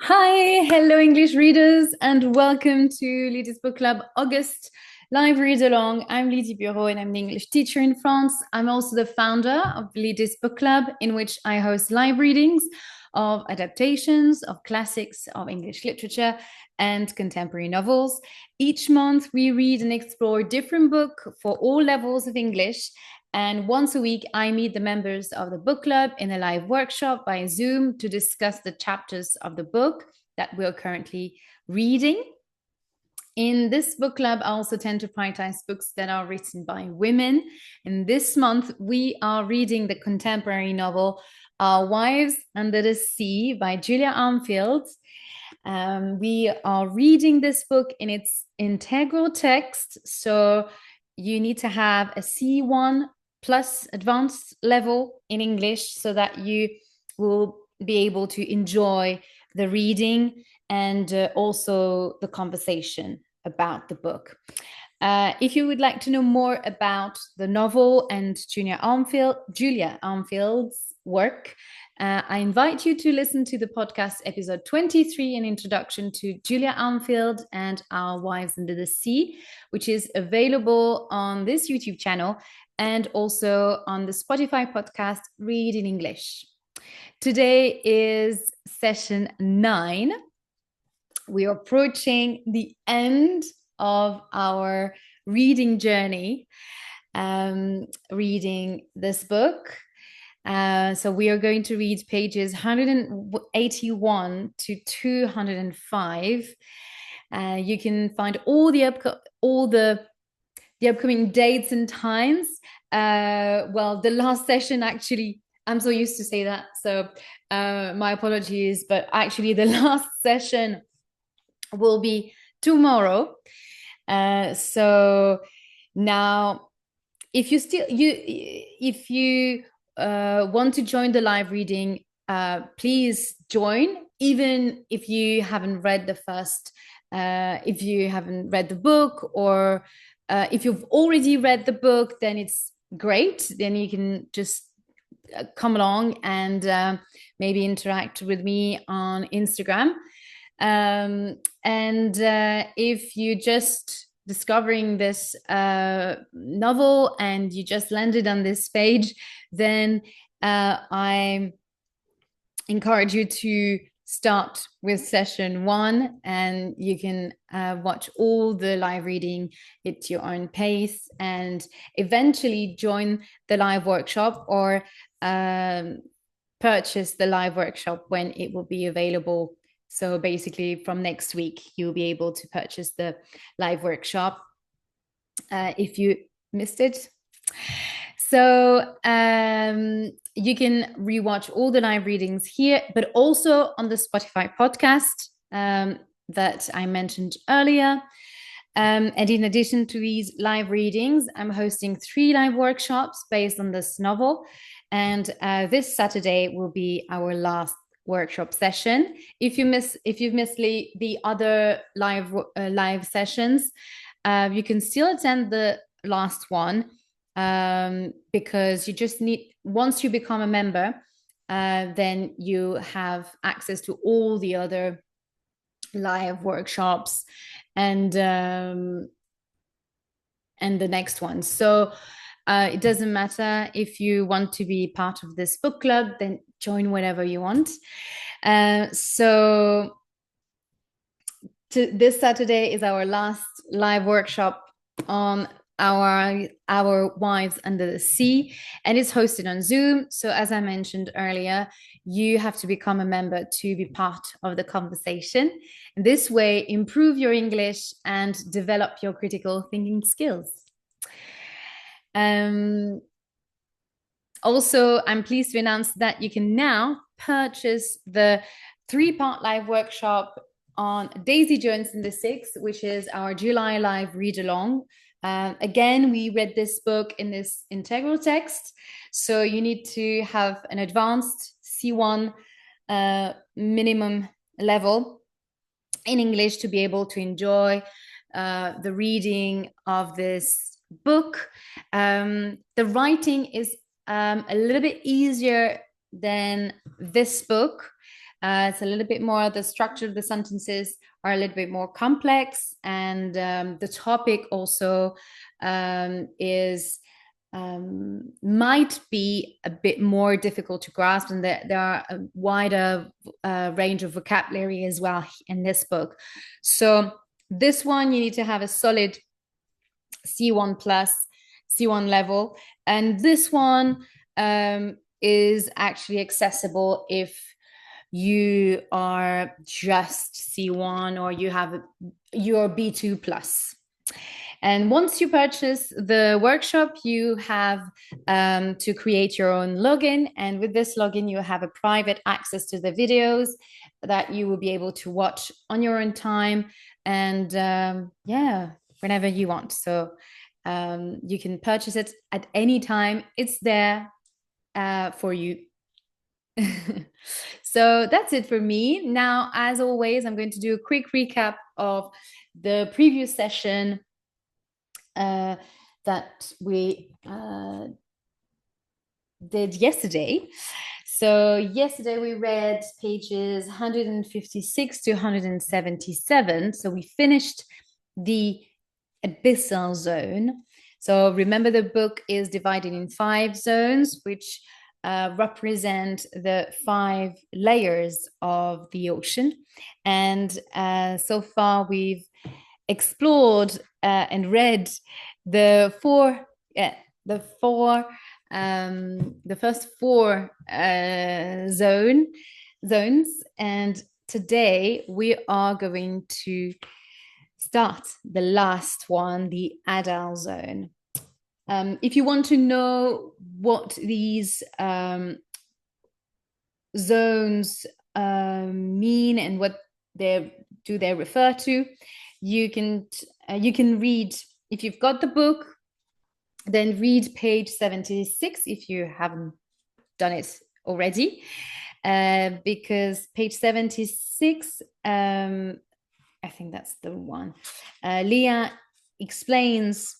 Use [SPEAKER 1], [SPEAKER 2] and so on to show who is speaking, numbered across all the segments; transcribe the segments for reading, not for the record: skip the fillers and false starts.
[SPEAKER 1] Hi, hello English readers, and welcome to Lydie's Book Club August live read along. I'm Lydie Bureau and I'm an English teacher in France. I'm also the founder of Lydie's Book Club, in which I host live readings of adaptations of classics of English literature and contemporary novels. Each month, we read and explore a different book for all levels of English. And once a week, I meet the members of the book club in a live workshop by Zoom to discuss the chapters of the book that we're currently reading. In this book club, I also tend to prioritize books that are written by women. And this month, we are reading the contemporary novel Our Wives Under the Sea by Julia Armfield. We are reading this book in its integral text. So you need to have a C1 plus advanced level in English so that you will be able to enjoy the reading and also the conversation about the book. If you would like to know more about the novel and Julia Armfield's work, I invite you to listen to the podcast episode 23, an introduction to Julia Armfield and Our Wives Under the Sea, which is available on this YouTube channel and also on the Spotify podcast Read in English. Today is session 9. We are approaching the end of our reading journey, reading this book. So we are going to read pages 181 to 205. You can find all the upcoming dates and times. Well, the last session actually, I'm so used to say that, so my apologies, but actually the last session will be tomorrow. So now, if you want to join the live reading, please join, even if you haven't read the book, or if you've already read the book, then it's great. Then you can just come along and maybe interact with me on Instagram. And if you just discovering this novel and you just landed on this page, then I encourage you to start with session 1, and you can watch all the live reading at your own pace and eventually join the live workshop or purchase the live workshop when it will be available. So basically from next week, you'll be able to purchase the live workshop if you missed it. So you can rewatch all the live readings here, but also on the Spotify podcast that I mentioned earlier. And in addition to these live readings, I'm hosting 3 live workshops based on this novel. And this Saturday will be our last workshop session. If you've missed the other live sessions, you can still attend the last one, because you just need, once you become a member, then you have access to all the other live workshops and the next one. So it doesn't matter if you want to be part of this book club, then join whenever you want. So this Saturday is our last live workshop on our Wives Under the Sea, and it's hosted on Zoom. So as I mentioned earlier, you have to become a member to be part of the conversation. And this way, improve your English and develop your critical thinking skills. Also, I'm pleased to announce that you can now purchase the 3-part live workshop on Daisy Jones and the Six, which is our July live read along. Again, we read this book in this integral text, so you need to have an advanced C1 minimum level in English to be able to enjoy the reading of this book. The writing is a little bit easier than this book, It's a little bit more, the structure of the sentences are a little bit more complex, and the topic also is might be a bit more difficult to grasp, and there are a wider range of vocabulary as well in this book. So this one, you need to have a solid C1 plus, C1 level. And this one is actually accessible if you are just C1 or you have your B2 plus. And once you purchase the workshop, you have to create your own login. And with this login, you have a private access to the videos that you will be able to watch on your own time. And yeah, whenever you want. So you can purchase it at any time. It's there for you. So that's it for me. Now, as always, I'm going to do a quick recap of the previous session that we did yesterday. So yesterday we read pages 156 to 177. So we finished the abyssal zone. So remember, the book is divided in 5 zones, which represent the 5 layers of the ocean. And so far we've explored and read the first 4 zones, and today we are going to start the last one, the Adal zone. If you want to know what these zones mean and what they refer to, you can read, if you've got the book, then read page 76 if you haven't done it already, because page 76, I think that's the one, Leah explains,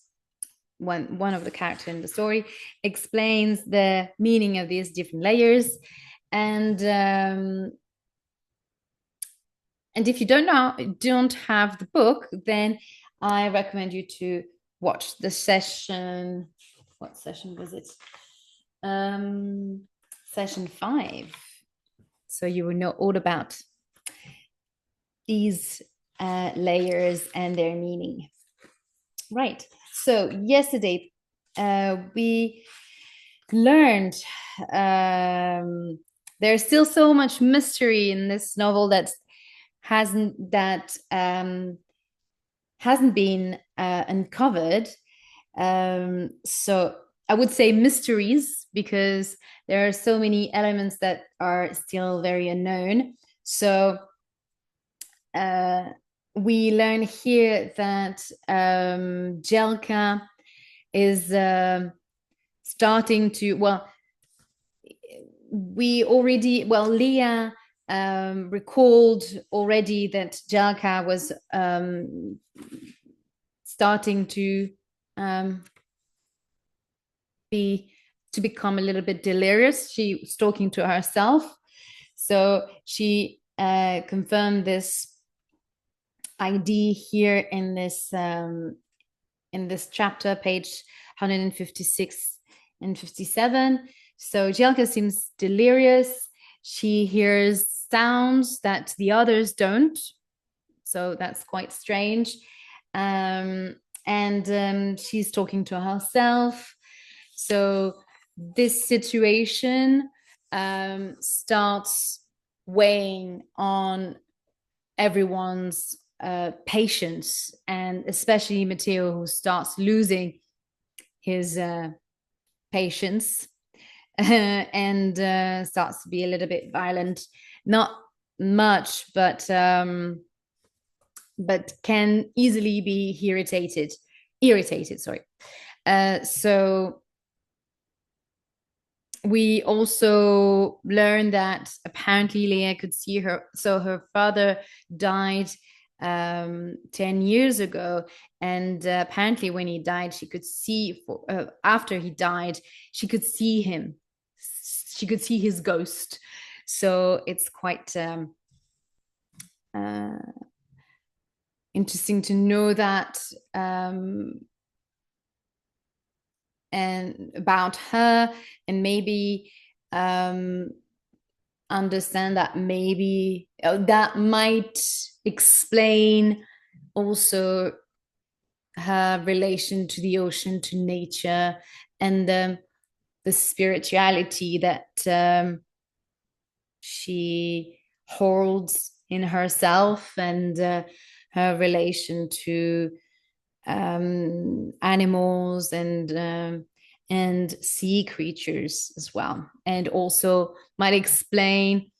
[SPEAKER 1] one of the characters in the story explains the meaning of these different layers. And if you don't have the book, then I recommend you to watch the session. What session was it? Session 5. So you will know all about these layers and their meaning. Right. So yesterday we learned there's still so much mystery in this novel that hasn't been uncovered. So I would say mysteries, because there are so many elements that are still very unknown. So we learn here that Jelka is starting to, Leah recalled already that Jelka was starting to become a little bit delirious. She was talking to herself. So she confirmed this idea here in this chapter, page 156 and 57. So Jelka seems delirious. She hears sounds that the others don't. So that's quite strange. And she's talking to herself. So this situation starts weighing on everyone's patience, and especially Matteo, who starts losing his patience and starts to be a little bit violent. Not much, but can easily be irritated. Sorry. So we also learned that apparently Leah could see her. So her father died 10 years ago, and apparently when he died, she could see, after he died, she could see him. She could see his ghost. So it's quite interesting to know that and about her, and maybe understand that maybe that might explain also her relation to the ocean, to nature, and the spirituality that she holds in herself, and her relation to animals and sea creatures as well, and also might explain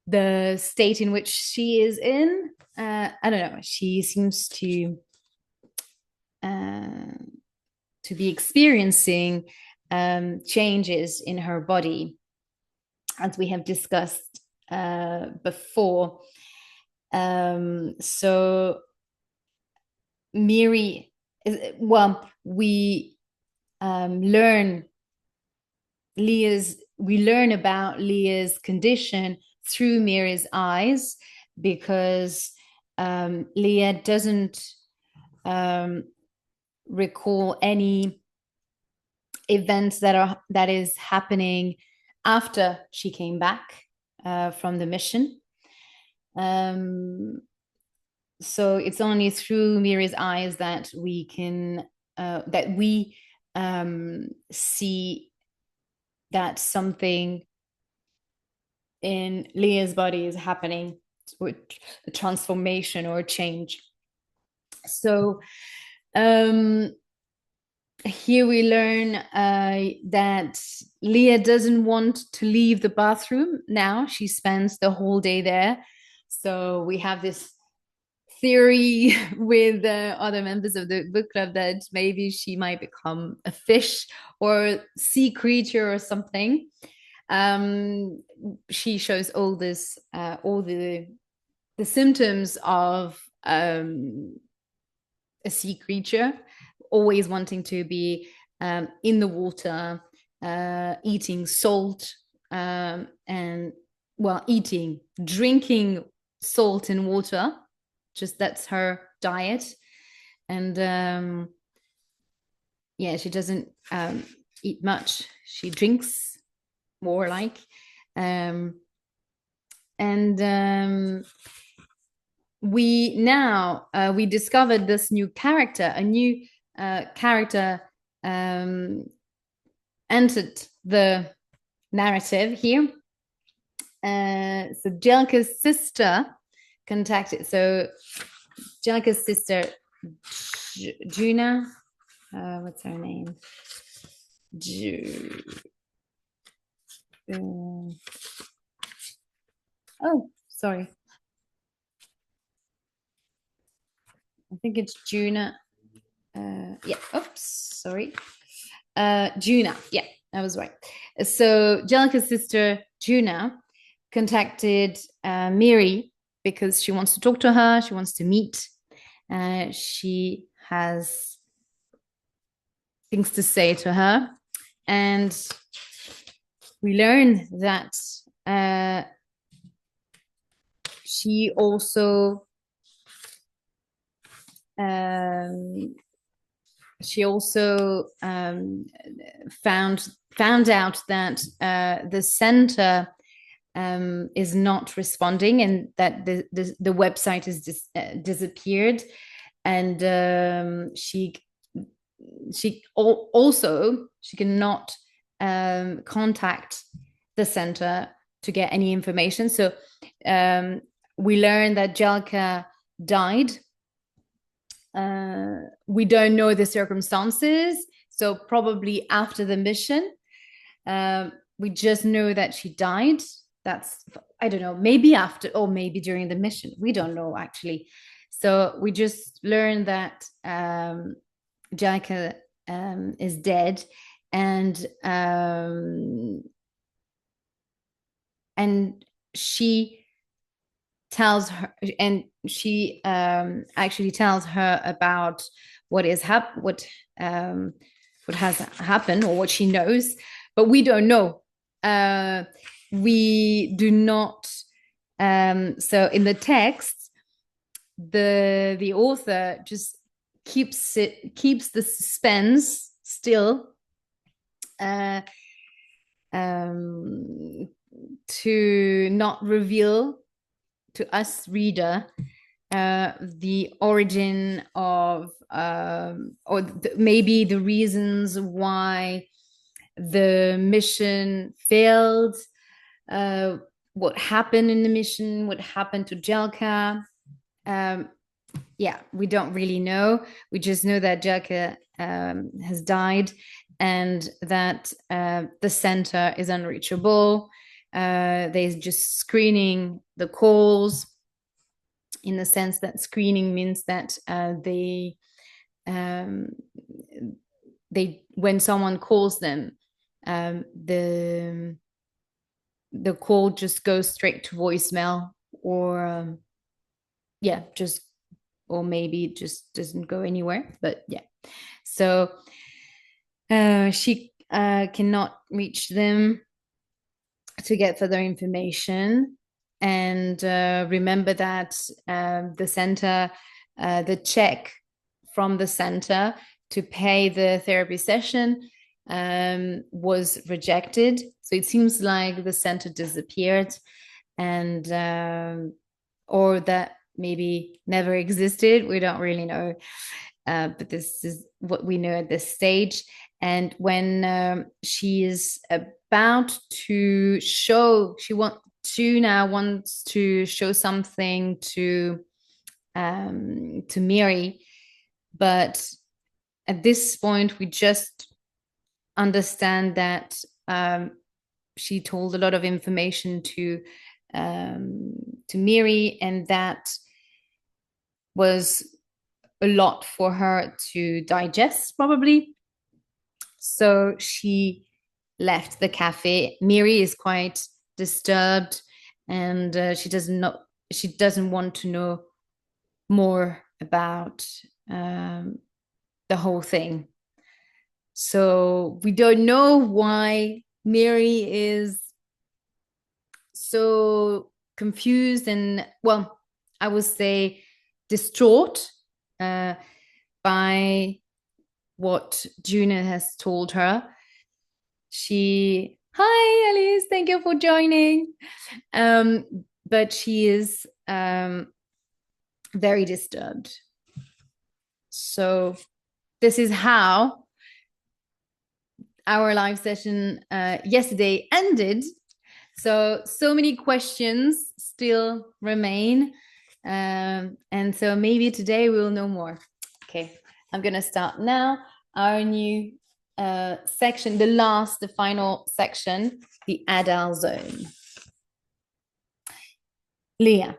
[SPEAKER 1] the state in which she is in. I don't know. She seems to be experiencing changes in her body, as we have discussed before. So Miri, well, we learn about Leah's condition through Miri's eyes, because Leah doesn't recall any events that is happening after she came back from the mission. So it's only through Miri's eyes that we can see that something in Leah's body is happening, a transformation or a change. So here we learn that Leah doesn't want to leave the bathroom now. She spends the whole day there. So we have this theory with other members of the book club that maybe she might become a fish or a sea creature or something. She shows all the symptoms of a sea creature, always wanting to be in the water, eating salt, and drinking salt and water. Just that's her diet. And she doesn't eat much. She drinks more like. We discovered this new character, a new character entered the narrative here. So Jelka's sister contacted. So Jelka's sister, Juna, what's her name? Oh, sorry. I think it's Juna. Sorry. Juna. Yeah, I was right. So Jelka's sister, Juna, contacted Miri because she wants to talk to her. She wants to meet. She has things to say to her. And we learn that she also found out that the center is not responding, and that the website is disappeared, and she cannot contact the center to get any information. So we learned that Jelka died. We don't know the circumstances, so probably after the mission. We just know that she died. That's, I don't know, maybe after or maybe during the mission. We don't know, actually. So we just learned that Jelka is dead, and she tells her, and she actually tells her about what has happened, or what she knows, but we don't know. we do not. So in the text, the author just keeps the suspense still, to not reveal to us reader the origin of maybe the reasons why the mission failed, what happened in the mission, what happened to Jelka. Yeah, we don't really know. We just know that Jelka has died, and that the center is unreachable. They're just screening the calls, in the sense that screening means that when someone calls them, the call just goes straight to voicemail, or yeah, just, or maybe it just doesn't go anywhere. But yeah, so she cannot reach them to get further information. And remember that the center, the check from the center to pay the therapy session was rejected. So it seems like the center disappeared, and or that maybe never existed. We don't really know. But this is what we know at this stage. And when she is about to show, now wants to show something to Miri, but at this point we just understand that she told a lot of information to Miri, and that was a lot for her to digest, probably. So she left the cafe. Miri is quite disturbed, and she doesn't want to know more about the whole thing. So we don't know why Miri is so confused and, well, I would say distraught by what Julia has told her. Hi Alice, thank you for joining. But she is very disturbed. So this is how our live session yesterday ended. So many questions still remain. And so maybe today we'll know more. Okay, I'm going to start now our new section, the final section, the adult zone. Leah,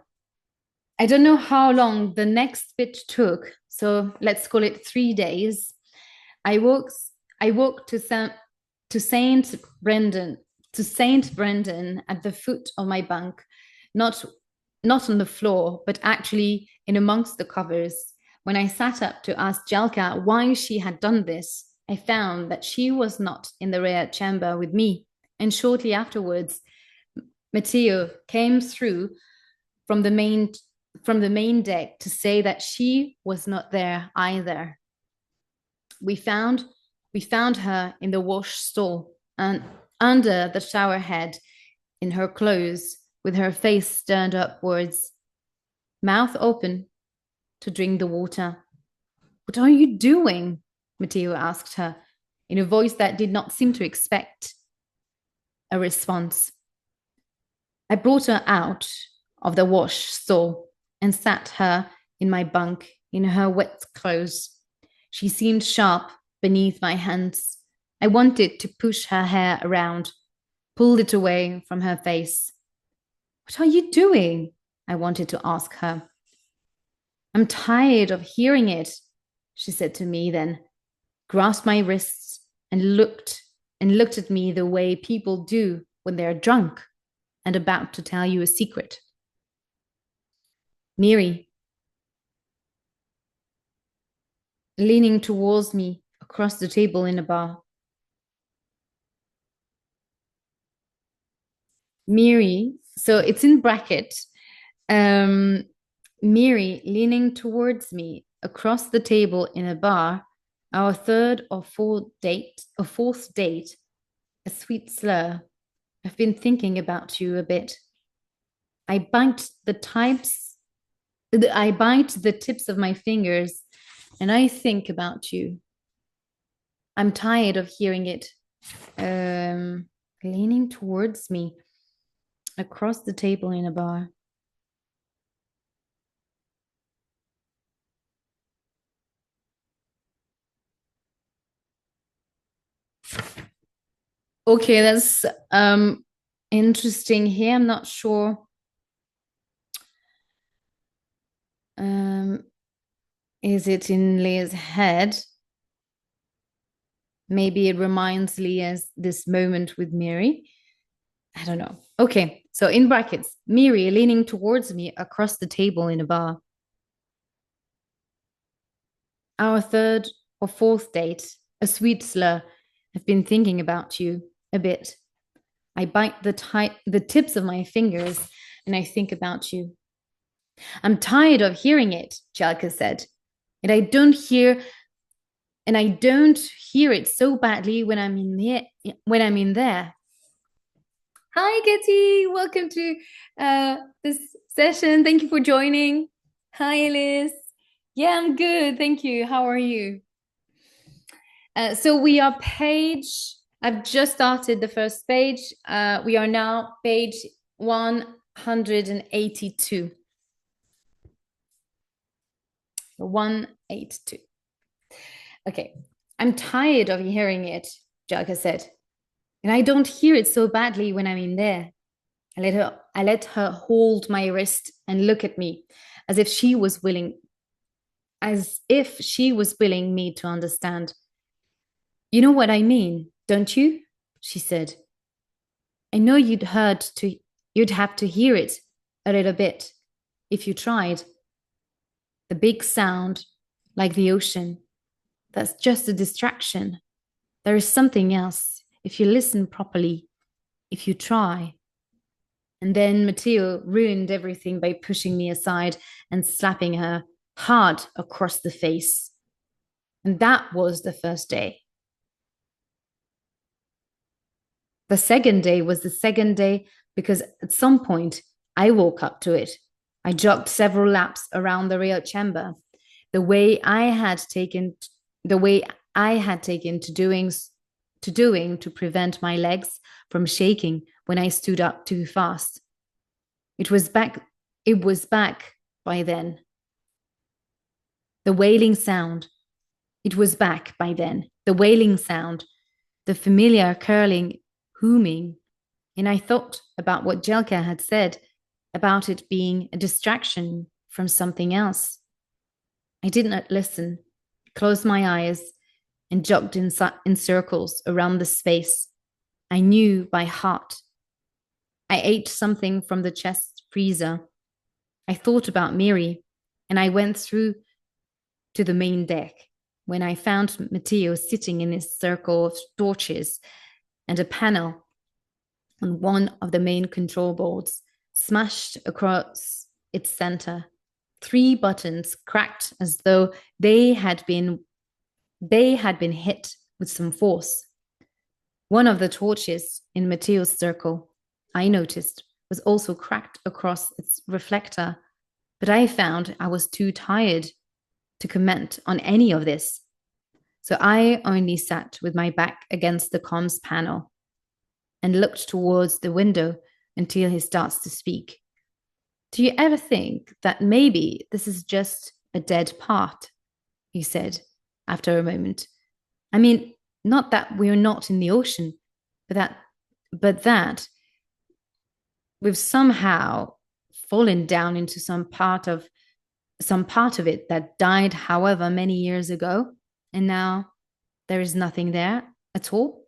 [SPEAKER 1] I don't know how long the next bit took, so let's call it 3 days. I walked to Saint Brendan at the foot of my bunk, not on the floor, but actually in amongst the covers. When I sat up to ask Jelka why she had done this, I found that she was not in the rear chamber with me. And shortly afterwards, Matteo came through from the main deck to say that she was not there either. We found her in the wash stall and under the shower head, in her clothes, with her face turned upwards, mouth open to drink the water. What are you doing? Matteo asked her, in a voice that did not seem to expect a response. I brought her out of the wash stall and sat her in my bunk in her wet clothes. She seemed sharp beneath my hands. I wanted to push her hair around, pulled it away from her face. What are you doing? I wanted to ask her. I'm tired of hearing it, she said to me then, grasped my wrists and looked at me the way people do when they're drunk and about to tell you a secret. Miri, leaning towards me across the table in a bar. Miri, so it's in bracket. Um, Miri leaning towards me across the table in a bar, our fourth date, a sweet slur. I've been thinking about you a bit. I bite the types, I bite the tips of my fingers and I think about you. I'm tired of hearing it. Um, Leaning towards me across the table in a bar. Okay, that's interesting here. I'm not sure. Um, is it in Leah's head? Maybe it reminds Leah's this moment with Miri. I don't know. Okay, so in brackets, Miri leaning towards me across the table in a bar. Our third or fourth date, a sweet slur. I've been thinking about you a bit. I bite the tips of my fingers and I think about you. I'm tired of hearing it, Jalka said. And I don't hear it so badly when I'm in there. Hi, Keti. Welcome to this session. Thank you for joining. Hi, Alice. Yeah, I'm good. Thank you. How are you? So we are I've just started the first page. We are now page 182. 182. Okay. I'm tired of hearing it, Jalka said. And I don't hear it so badly when I'm in there. I let her hold my wrist and look at me as if she was willing me to understand. You know what I mean, don't you? She said. I know you'd have to hear it a little bit if you tried. The big sound, like the ocean, that's just a distraction. There is something else if you listen properly, if you try. And then Matteo ruined everything by pushing me aside and slapping her hard across the face. And that was the first day. The second day was the second day because at some point I woke up to it. I jogged several laps around the rear chamber, the way I had taken the way I had taken to doing to prevent my legs from shaking when I stood up too fast. It was back it was back by then. The wailing sound. It was back by then. The wailing sound, the familiar curling humming. And I thought about what Jelka had said about it being a distraction from something else. I did not listen, closed my eyes, and jogged in circles around the space I knew by heart. I ate something from the chest freezer. I thought about Miri, and I went through to the main deck when I found Matteo sitting in his circle of torches and a panel on one of the main control boards smashed across its center. 3 buttons cracked as though they had been hit with some force. One of the torches in Matteo's circle, I noticed, was also cracked across its reflector, but I found I was too tired to comment on any of this. So I only sat with my back against the comms panel and looked towards the window until he starts to speak. Do you ever think that maybe this is just a dead part? He said after a moment. I mean, not that we're not in the ocean, but that we've somehow fallen down into some part of it that died however many years ago, and now there is nothing there at all.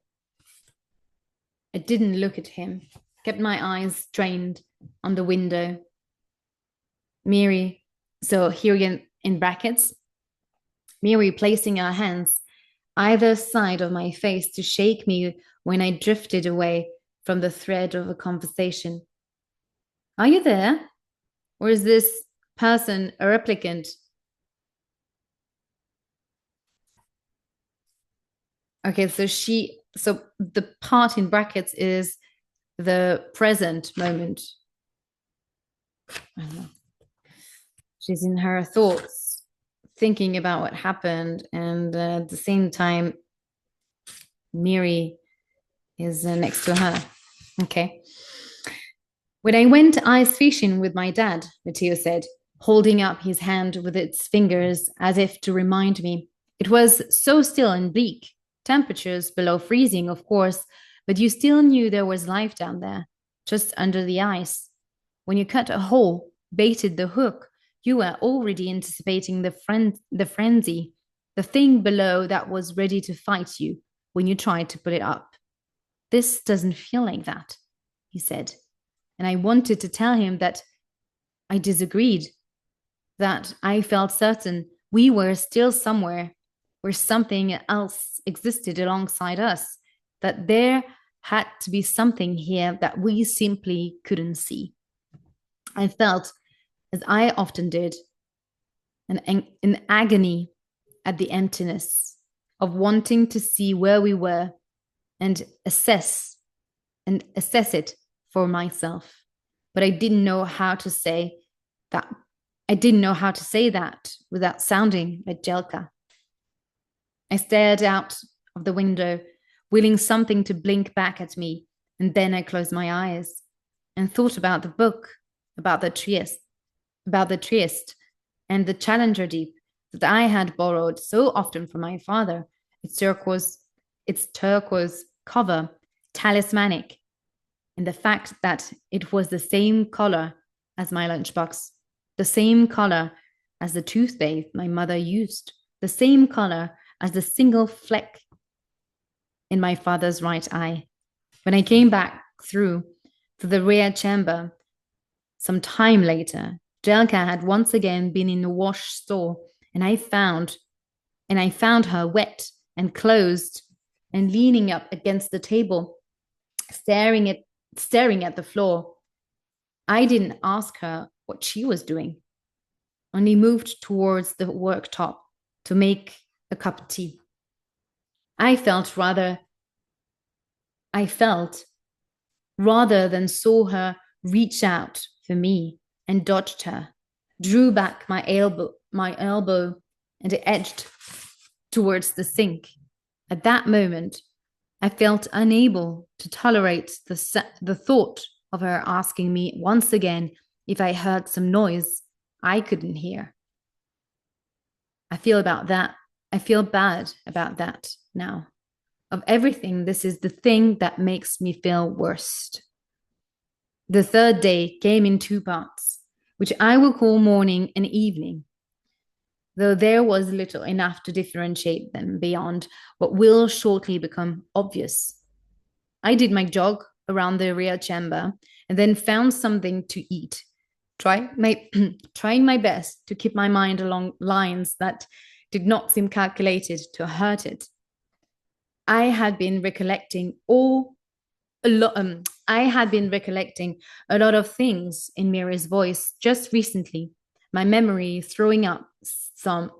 [SPEAKER 1] I didn't look at him, kept my eyes strained on the window. Miri, so here again in brackets, Miri placing her hands either side of my face to shake me when I drifted away from the thread of a conversation. Are you there? Or is this person a replicant? Okay, so the part in brackets is the present moment. I don't know. She's in her thoughts, thinking about what happened, and at the same time, Miri is next to her. Okay. When I went ice fishing with my dad, Matteo said, holding up his hand with its fingers as if to remind me. It was so still and bleak. Temperatures below freezing, of course, but you still knew there was life down there, just under the ice. When you cut a hole, baited the hook, you were already anticipating the frenzy, the thing below that was ready to fight you when you tried to pull it up. This doesn't feel like that, he said. And I wanted to tell him that I disagreed, that I felt certain we were still somewhere where something else existed alongside us, that there had to be something here that we simply couldn't see. I felt, as I often did, an agony at the emptiness of wanting to see where we were and assess it for myself. But I didn't know how to say that. I didn't know how to say that without sounding like Jelka. I stared out of the window, willing something to blink back at me, and then I closed my eyes and thought about the book, about the Trieste, and the Challenger Deep that I had borrowed so often from my father. Its turquoise cover, talismanic, and the fact that it was the same color as my lunchbox, the same color as the toothpaste my mother used, the same color as the single fleck in my father's right eye. When I came back through to the rear chamber some time later, Jelka had once again been in the wash store, and I found her wet and closed and leaning up against the table, staring at the floor. I didn't ask her what she was doing, only moved towards the worktop to make a cup of tea. I felt rather than saw her reach out for me and dodged her, drew back my elbow and edged towards the sink. At that moment, I felt unable to tolerate the thought of her asking me once again if I heard some noise I couldn't hear. I feel bad about that now. Of everything, this is the thing that makes me feel worst. The third day came in 2 parts, which I will call morning and evening, though there was little enough to differentiate them beyond what will shortly become obvious. I did my jog around the rear chamber and then found something to eat, trying my best to keep my mind along lines that did not seem calculated to hurt it. I had been recollecting a lot of things in Miri's voice just recently. My memory throwing up some.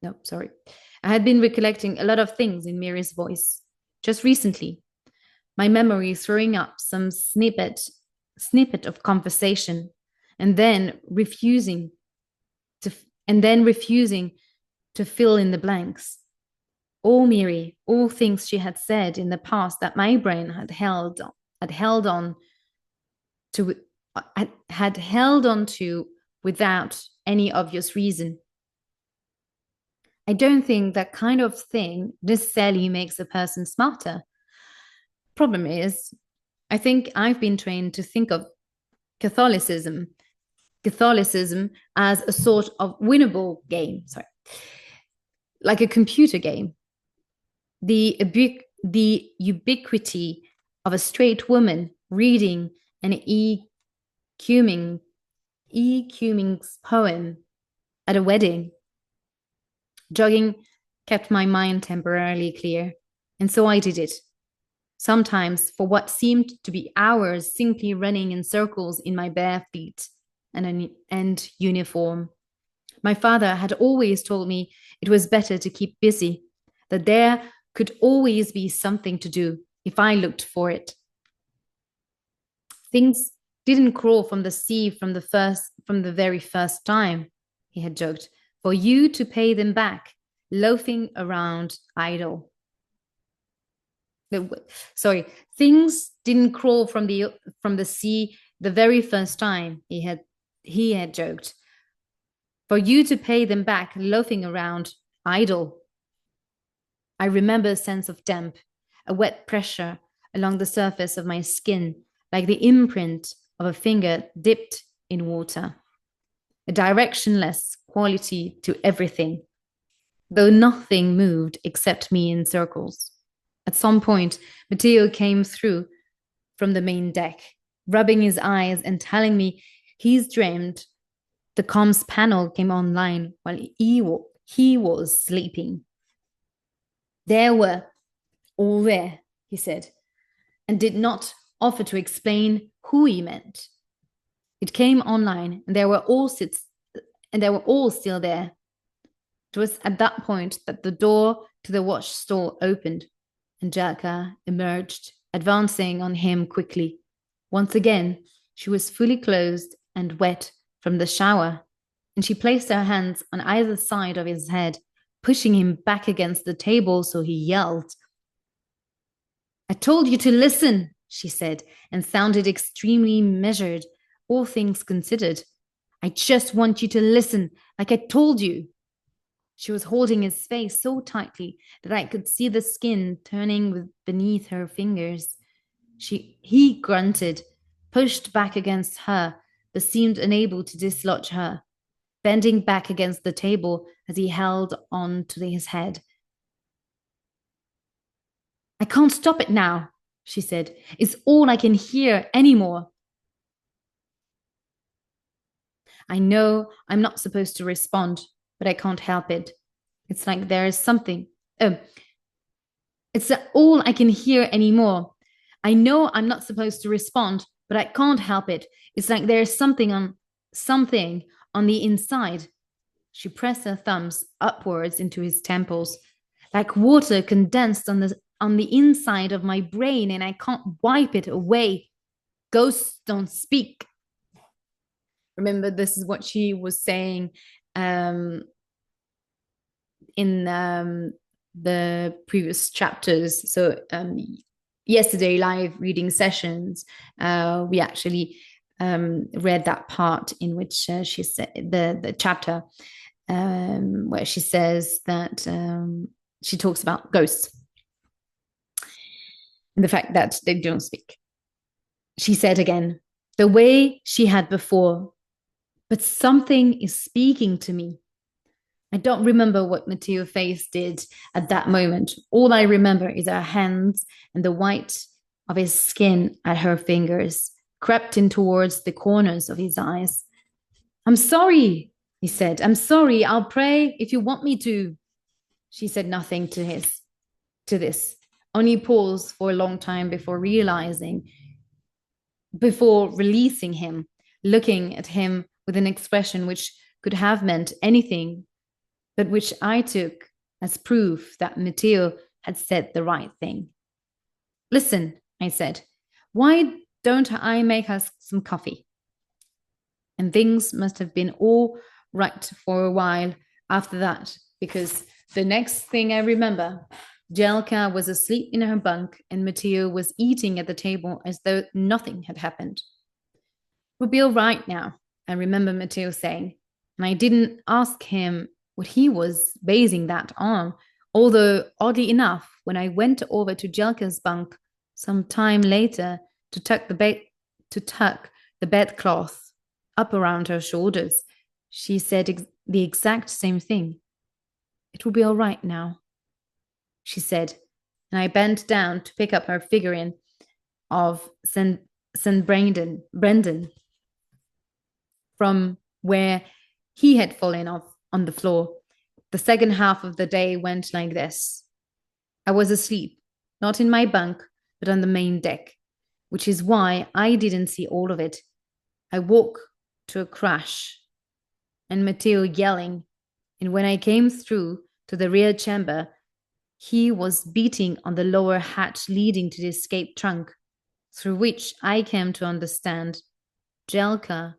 [SPEAKER 1] No, sorry. I had been recollecting a lot of things in Miri's voice just recently. My memory throwing up some snippet of conversation, and then refusing to fill in the blanks. All Miri, all things she had said in the past that my brain had held on to without any obvious reason. I don't think that kind of thing necessarily makes a person smarter. Problem is, I think I've been trained to think of Catholicism as a sort of winnable game, like a computer game. The ubiquity of a straight woman reading an E. Cummings poem at a wedding. Jogging kept my mind temporarily clear, and so I did it. sometimes for what seemed to be hours simply running in circles in my bare feet and uniform. My father had always told me it was better to keep busy, that there could always be something to do if I looked for it. Things didn't crawl from the sea from the very first time, he had joked, for you to pay them back, loafing around idle. Sorry, things didn't crawl from the sea the very first time, he had joked, for you to pay them back, loafing around idle. I remember a sense of damp, a wet pressure along the surface of my skin, like the imprint of a finger dipped in water. A directionless quality to everything, though nothing moved except me in circles. At some point, Matteo came through from the main deck, rubbing his eyes and telling me he's dreamed the comms panel came online while he was sleeping. They were all there, he said, and did not offer to explain who he meant. It came online, and they were all still there. It was at that point that the door to the watch store opened, and Jelka emerged, advancing on him quickly. Once again, she was fully clothed and wet from the shower, and she placed her hands on either side of his head, pushing him back against the table, so he yelled. I told you to listen, she said, and sounded extremely measured, all things considered. I just want you to listen, like I told you. She was holding his face so tightly that I could see the skin turning beneath her fingers. He grunted, pushed back against her, but seemed unable to dislodge her, bending back against the table as he held on to his head. I can't stop it now, she said. It's all I can hear anymore. I know I'm not supposed to respond, but I can't help it. It's like there is something. It's all I can hear anymore. I know I'm not supposed to respond, but I can't help it. It's like there is something on the inside. She pressed her thumbs upwards into his temples, like water condensed on the inside of my brain, and I can't wipe it away. Ghosts don't speak. Remember, this is what she was saying in the previous chapters. So yesterday, live reading sessions, we actually read that part in which she said the chapter where she says that she talks about ghosts and the fact that they don't speak. She said again, the way she had before, but something is speaking to me. I don't remember what Matteo's face did at that moment. All I remember is her hands and the white of his skin at her fingers, crept in towards the corners of his eyes. I'm sorry, he said. I'm sorry. I'll pray if you want me to. She said nothing to this, only paused for a long time before releasing him, looking at him with an expression which could have meant anything, but which I took as proof that Matteo had said the right thing. Listen, I said, why don't I make us some coffee? And things must have been all right for a while after that, because the next thing I remember, Jelka was asleep in her bunk and Matteo was eating at the table as though nothing had happened. We'll be all right now, I remember Matteo saying, and I didn't ask him what he was basing that on, although oddly enough, when I went over to Jelka's bunk some time later to tuck the bedcloth up around her shoulders, she said the exact same thing. It will be all right now, she said, and I bent down to pick up her figurine of St. Brendan from where he had fallen off on the floor. The second half of the day went like this. I was asleep, not in my bunk, but on the main deck, which is why I didn't see all of it. I woke to a crash and Matteo yelling, and when I came through to the rear chamber, he was beating on the lower hatch leading to the escape trunk, through which I came to understand Jelka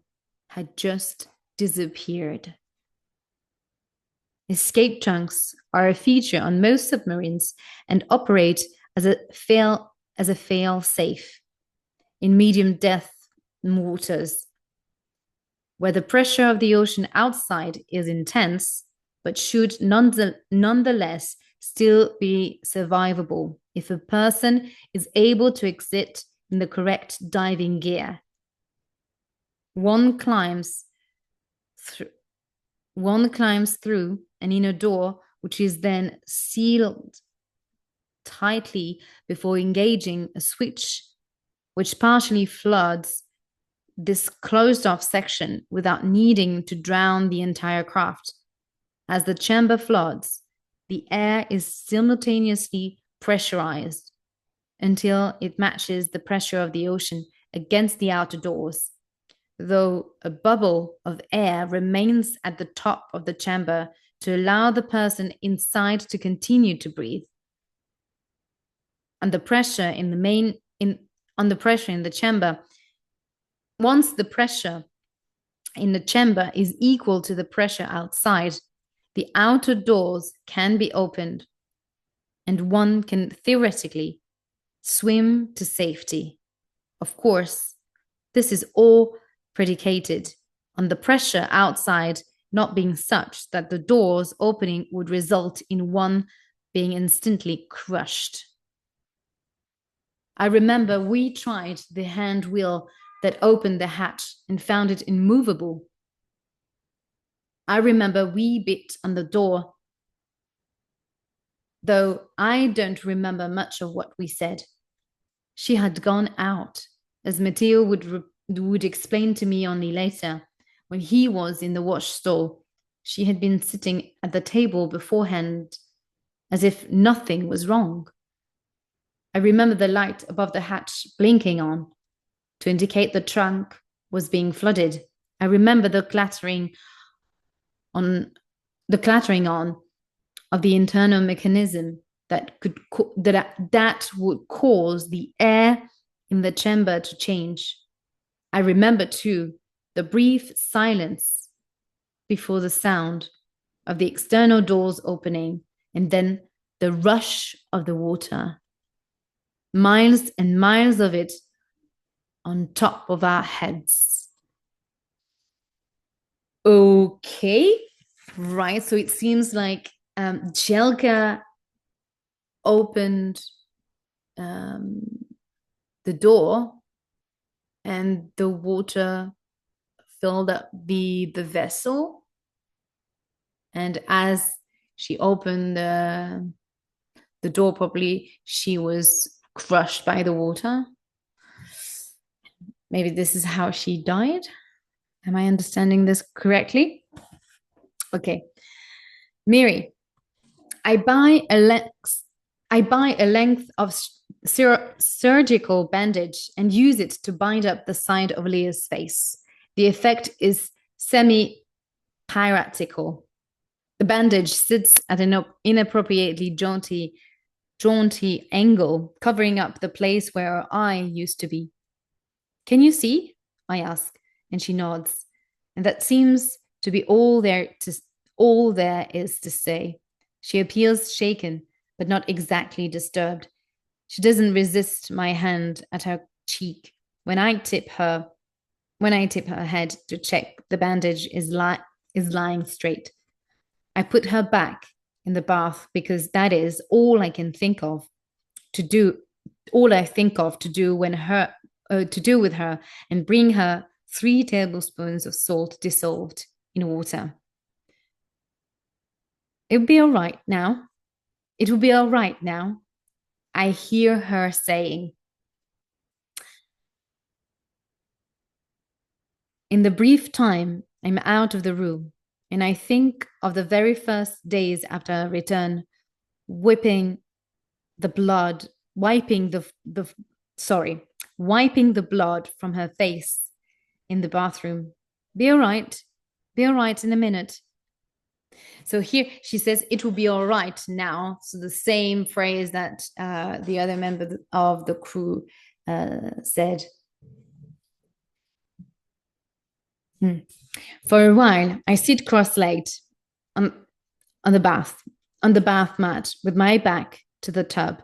[SPEAKER 1] had just disappeared. Escape trunks are a feature on most submarines and operate as a fail-safe in medium depth waters, where the pressure of the ocean outside is intense, but should nonetheless still be survivable if a person is able to exit in the correct diving gear. One climbs through an inner door, which is then sealed tightly before engaging a switch, which partially floods this closed-off section without needing to drown the entire craft. As the chamber floods, the air is simultaneously pressurized until it matches the pressure of the ocean against the outer doors, though a bubble of air remains at the top of the chamber to allow the person inside to continue to breathe. And the pressure in the chamber, once the pressure in the chamber is equal to the pressure outside, the outer doors can be opened and one can theoretically swim to safety. Of course, this is all predicated on the pressure outside not being such that the doors opening would result in one being instantly crushed. I remember we tried the hand wheel that opened the hatch and found it immovable. I remember we bit on the door, though I don't remember much of what we said. She had gone out, as Matteo would explain to me only later. When he was in the wash stall, she had been sitting at the table beforehand, as if nothing was wrong. I remember the light above the hatch blinking on to indicate the trunk was being flooded. I remember the clattering on of the internal mechanism that would cause the air in the chamber to change. I remember too the brief silence before the sound of the external doors opening, and then the rush of the water. Miles and miles of it on top of our heads. Okay, right. So it seems like Jelka opened the door and the water filled up the vessel. And as she opened the door properly, she was crushed by the water. Maybe this is how she died. Am I understanding this correctly? Okay. Miri, I buy a length of surgical bandage and use it to bind up the side of Leah's face. The effect is semi-piratical. The bandage sits at an inappropriately jaunty angle, covering up the place where her eye used to be. Can you see? I ask, and she nods. And that seems to be all there is to say. She appears shaken, but not exactly disturbed. She doesn't resist my hand at her cheek when I tip her head to check the bandage is lying straight. I put her back in the bath because that is all I can think of to do. All I think of to do with her, and bring her 3 tablespoons of salt dissolved in water. It'll be all right now. It will be all right now, I hear her saying. In the brief time I'm out of the room, and I think of the very first days after our return, whipping the blood wiping sorry, wiping the blood from her face in the bathroom. Be all right. Be all right in a minute. So here she says, it will be all right now. So the same phrase that the other member of the crew said. For a while, I sit cross-legged on, on the bath mat with my back to the tub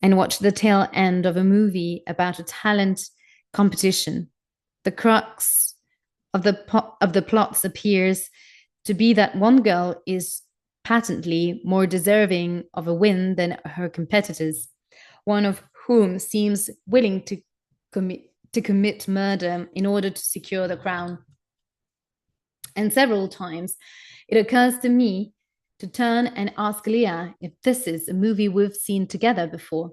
[SPEAKER 1] and watch the tail end of a movie about a talent competition. The crux of the plots appears to be that one girl is patently more deserving of a win than her competitors, one of whom seems willing to commit murder in order to secure the crown. And several times it occurs to me to turn and ask Leah if this is a movie we've seen together before.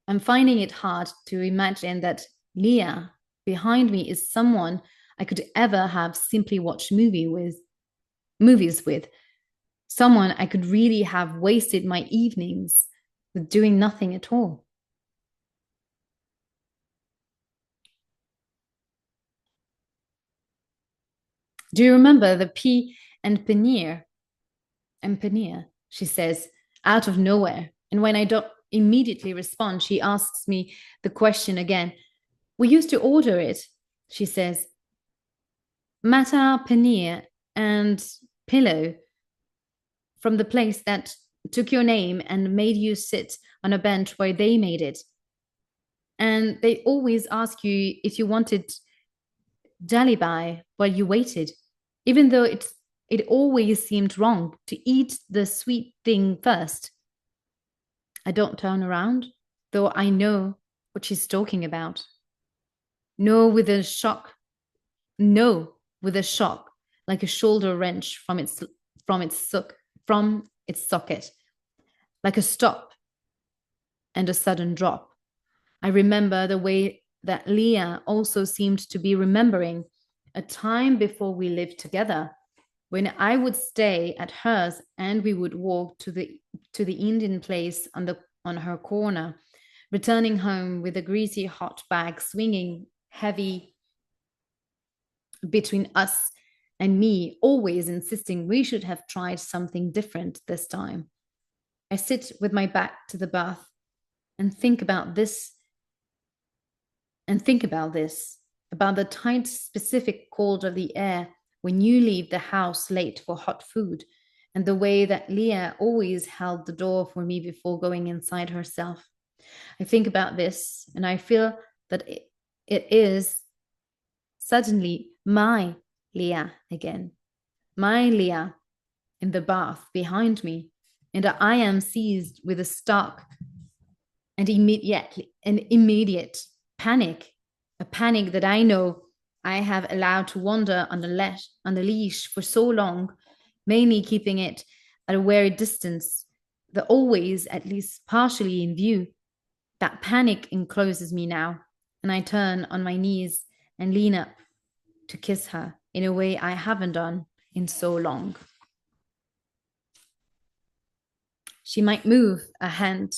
[SPEAKER 1] I'm finding it hard to imagine that Leah behind me is someone I could ever have simply watched movies with, someone I could really have wasted my evenings with doing nothing at all. Do you remember the pea and paneer? And paneer, she says, out of nowhere. And when I don't immediately respond, she asks me the question again. We used to order it, she says. Matar paneer and pillow from the place that took your name and made you sit on a bench where they made it. And they always ask you if you wanted jalebi while you waited, even though it always seemed wrong to eat the sweet thing first. I don't turn around, though I know what she's talking about. No, with a shock. No, with a shock, like a shoulder wrench from its socket, like a stop and a sudden drop. I remember the way that Leah also seemed to be remembering a time before we lived together, when I would stay at hers and we would walk to the Indian place on her corner, returning home with a greasy hot bag swinging heavy between us and me, always insisting we should have tried something different this time. I sit with my back to the bath and think about this, about the tight, specific cold of the air when you leave the house late for hot food, and the way that Leah always held the door for me before going inside herself. I think about this and I feel that it is suddenly my Leah again, my Leah in the bath behind me, and I am seized with a stark and immediate panic, a panic that I know I have allowed to wander on the leash for so long, mainly keeping it at a wary distance, but always at least partially in view. That panic encloses me now, and I turn on my knees and lean up to kiss her in a way I haven't done in so long. She might move a hand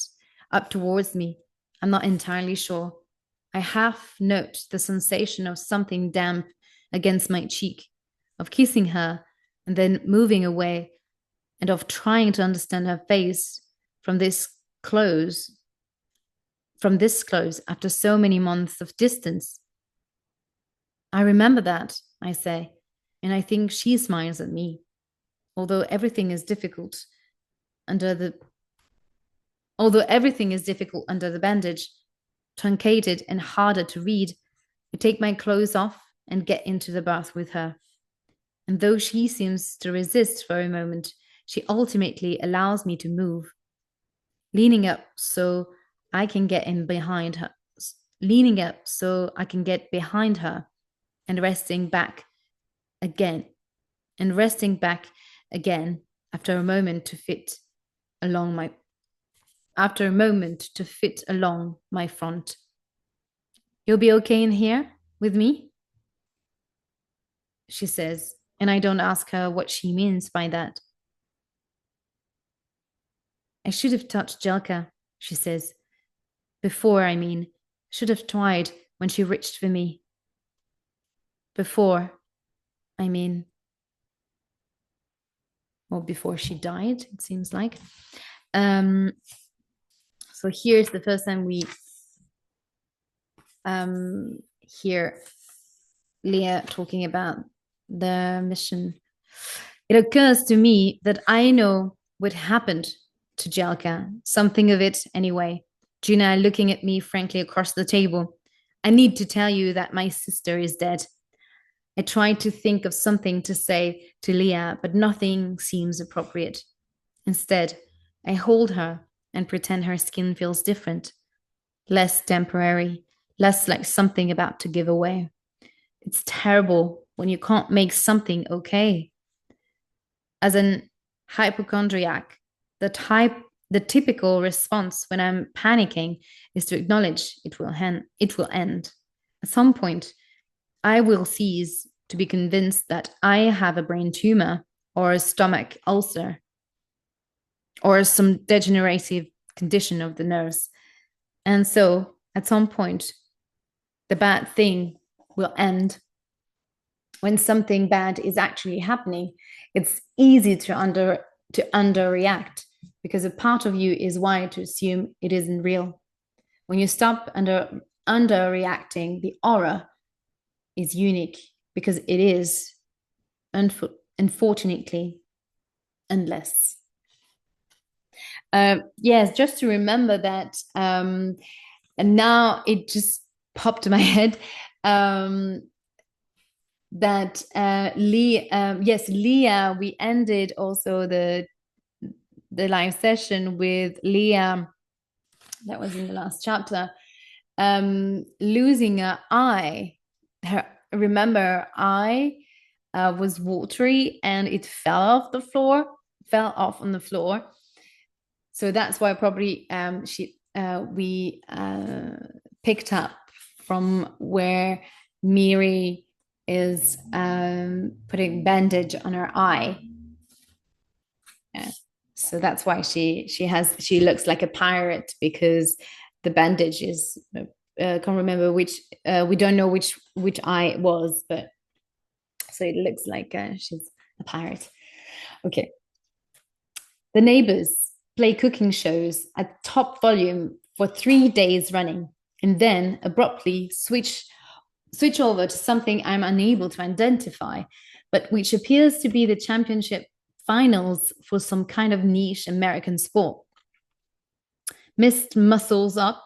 [SPEAKER 1] up towards me. I'm not entirely sure. I half note the sensation of something damp against my cheek, of kissing her and then moving away, and of trying to understand her face from this close after so many months of distance. I remember that, I say, and I think she smiles at me, although everything is difficult under the bandage, truncated and harder to read. I take my clothes off and get into the bath with her. And though she seems to resist for a moment, she ultimately allows me to move, leaning up so I can get behind her, and resting back again, after a moment to fit along my front. You'll be okay in here with me? She says, and I don't ask her what she means by that. I should have touched Jelka, she says, Before, I mean, should have tried when she reached for me. Before, I mean, or before she died, it seems like. So here's the first time we hear Leah talking about the mission. It occurs to me that I know what happened to Jelka, something of it anyway. Gina looking at me frankly across the table. I need to tell you that my sister is dead. I tried to think of something to say to Leah, but nothing seems appropriate. Instead, I hold her and pretend her skin feels different, less temporary, less like something about to give away. It's terrible when you can't make something okay. As an hypochondriac, the typical response when I'm panicking is to acknowledge it will end. At some point, I will cease to be convinced that I have a brain tumor or a stomach ulcer or some degenerative condition of the nerves. And so at some point, the bad thing will end. When something bad is actually happening, it's easy to underreact because a part of you is wired to assume it isn't real. When you stop underreacting, the aura is unique because it is, unfortunately, endless. Yes, just to remember that, and now it just popped in my head. That Leah, we ended also the live session with Leah, that was in the last chapter, losing her eye. Remember, eye was watery and it fell off on the floor. So that's why probably we picked up from where Miri is putting bandage on her eye. Yeah. So that's why she looks like a pirate, because the bandage is can't remember which, we don't know which eye it was, but so it looks like she's a pirate. Okay. The neighbors play cooking shows at top volume for 3 days running, and then abruptly switch over to something I'm unable to identify, but which appears to be the championship finals for some kind of niche American sport. Mist muscles up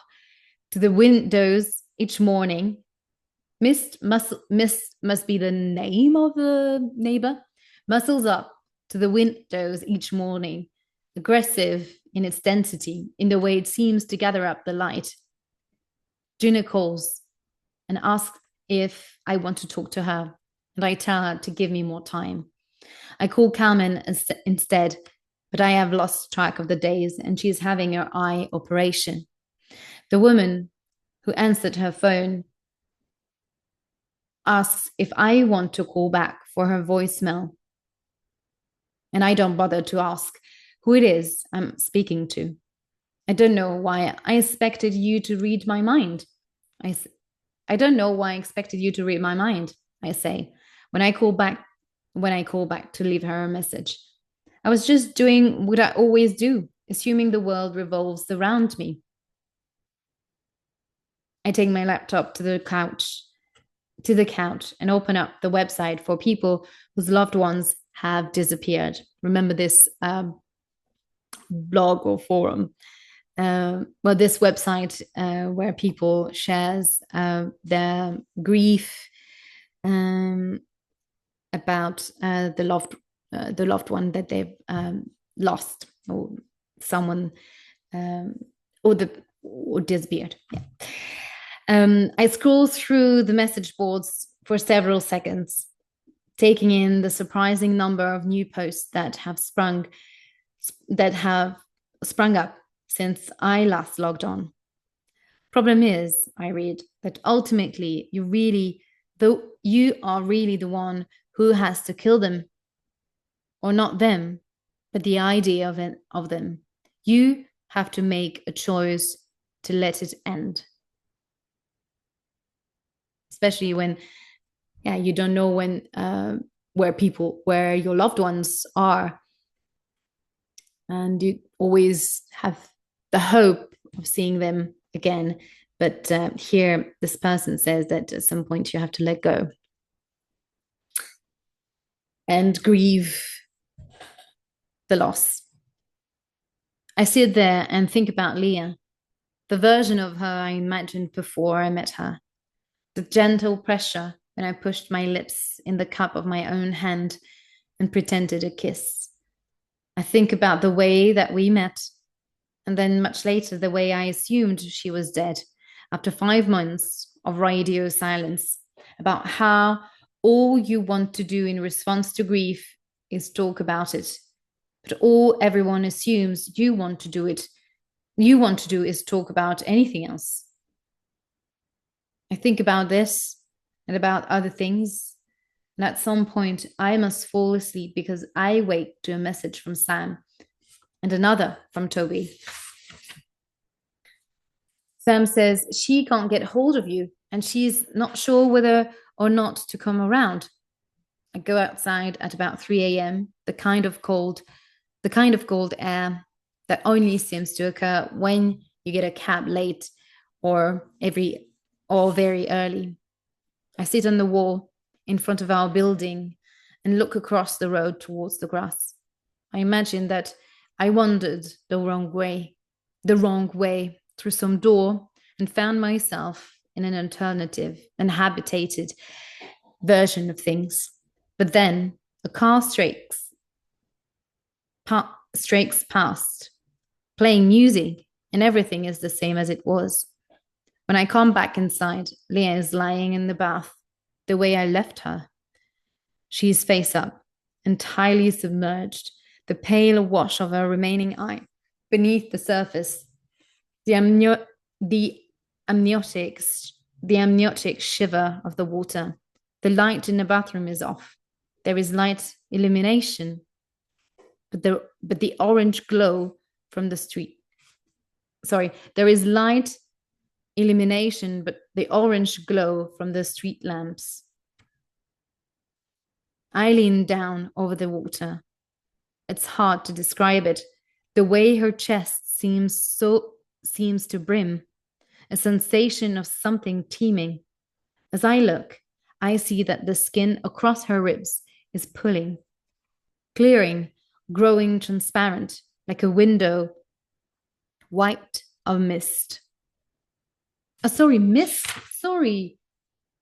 [SPEAKER 1] to the windows each morning. Mist must be the name of the neighbor. Muscles up to the windows each morning, aggressive in its density, in the way it seems to gather up the light. Gina calls and asks if I want to talk to her, and I tell her to give me more time. I call Carmen instead, but I have lost track of the days, and she's having her eye operation. The woman who answered her phone asks if I want to call back for her voicemail, and I don't bother to ask who it is I'm speaking to. I don't know why I expected you to read my mind. I don't know why I expected you to read my mind, I say, when I call back to leave her a message. I was just doing what I always do, assuming the world revolves around me. I take my laptop to the couch and open up the website for people whose loved ones have disappeared. Remember this blog or forum? This website where people shares their grief about the loved one that they've lost, or someone or disappeared. Yeah. I scroll through the message boards for several seconds, taking in the surprising number of new posts that have sprung up since I last logged on. Problem is, I read, that ultimately you are really the one who has to kill them, or not them, but the idea of them. You have to make a choice to let it end. Especially when, yeah, you don't know when where your loved ones are, and you always have the hope of seeing them again. But here, this person says that at some point you have to let go and grieve the loss. I sit there and think about Leah, the version of her I imagined before I met her, the gentle pressure when I pushed my lips in the cup of my own hand and pretended a kiss. I think about the way that we met, and then much later, the way I assumed she was dead after 5 months of radio silence, about how all you want to do in response to grief is talk about it. But all everyone assumes you want to do is talk about anything else. I think about this and about other things, and at some point I must fall asleep because I wake to a message from Sam and another from Toby. Sam says she can't get hold of you and she's not sure whether or not to come around. I go outside at about 3 a.m., the kind of cold air that only seems to occur when you get a cab late or very early. I sit on the wall in front of our building and look across the road towards the grass. I imagine that I wandered the wrong way through some door and found myself in an alternative, inhabited version of things. But then a car strakes past, playing music, and everything is the same as it was. When I come back inside, Leah is lying in the bath the way I left her. She is face up, entirely submerged, the pale wash of her remaining eye beneath the surface. The amniotic shiver of the water. The light in the bathroom is off. There is light illumination, but the orange glow from the street. Sorry, there is light illumination, but the orange glow from the street lamps. I lean down over the water. It's hard to describe it. The way her chest seems to brim, a sensation of something teeming. As I look, I see that the skin across her ribs is pulling, clearing, growing transparent, like a window wiped of mist. Mist. Sorry.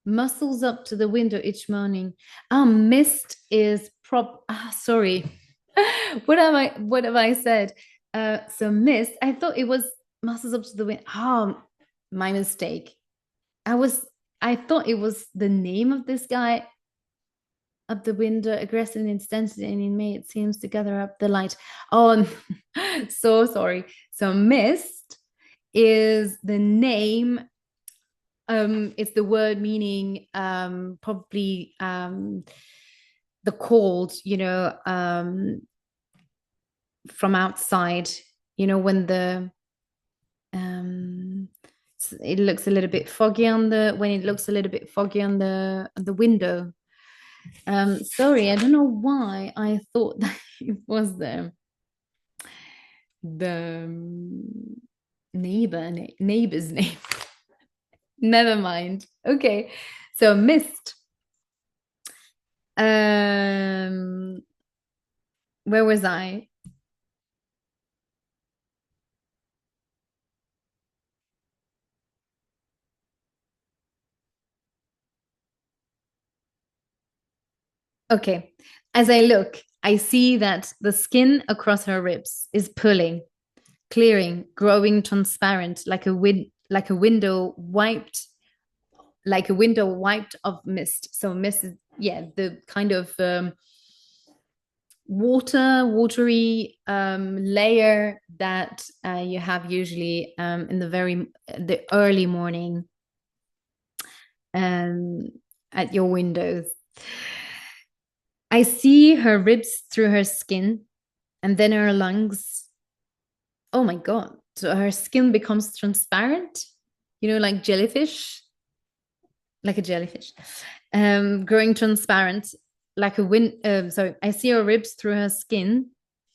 [SPEAKER 1] Muscles up to the window each morning. Mist is sorry. What have I said? So mist, I thought it was muscles up to the window. My mistake. I thought it was the name of this guy up the window, aggressive and intensity, and in May it seems to gather up the light. Oh, so sorry. So mist is the name. It's the word meaning probably the cold, from outside, when it looks a little bit foggy on the window. Sorry, I don't know why I thought that it was the neighbor's name. Never mind. Okay, so mist. Where was I? Okay, as I look, I see that the skin across her ribs is pulling, clearing, growing transparent, like a window wiped of mist. So mist is, the kind of watery layer that you have usually in the early morning at your windows. I see her ribs through her skin and then her lungs. Oh my God, So her skin becomes transparent, like jellyfish, like a jellyfish, growing transparent, like a wind. Sorry, I see her ribs through her skin,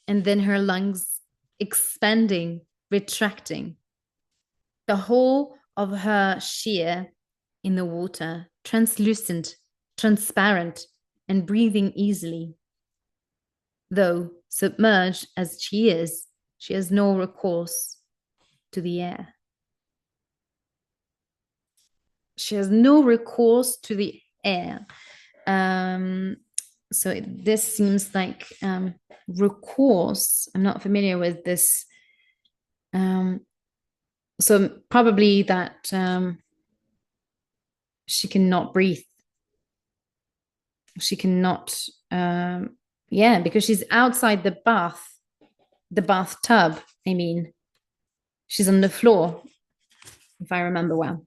[SPEAKER 1] and then her lungs expanding, retracting. The whole of her sheer in the water, translucent, transparent, and breathing easily. Though submerged as she is, she has no recourse to the air. She has no recourse to the air. So this seems like recourse. I'm not familiar with this. So probably that she cannot breathe. She cannot, because she's outside the bathtub. I mean, she's on the floor, if I remember well.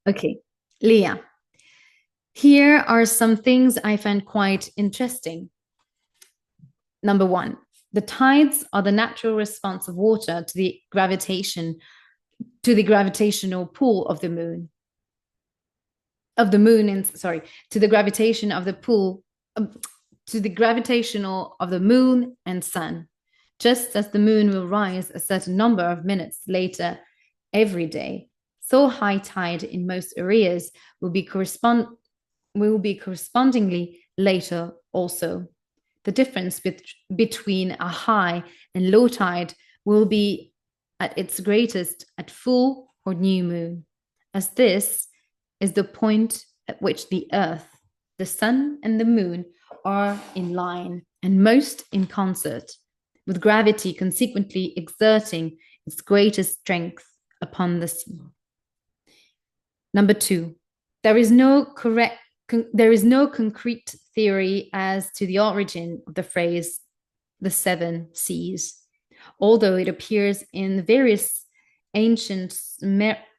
[SPEAKER 1] Okay, Leah. Here are some things I find quite interesting. Number one, the tides are the natural response of water to the gravitational pull of the moon. To the gravitation of the pull, to the gravitational of the moon and sun. Just as the moon will rise a certain number of minutes later every day, so high tide in most areas will be correspondingly later also. The difference between a high and low tide will be at its greatest at full or new moon, as this is the point at which the earth, the sun, and the moon are in line and most in concert, with gravity consequently exerting its greatest strength upon the sea. Number two, there is no concrete theory as to the origin of the phrase the seven seas, although it appears in various ancient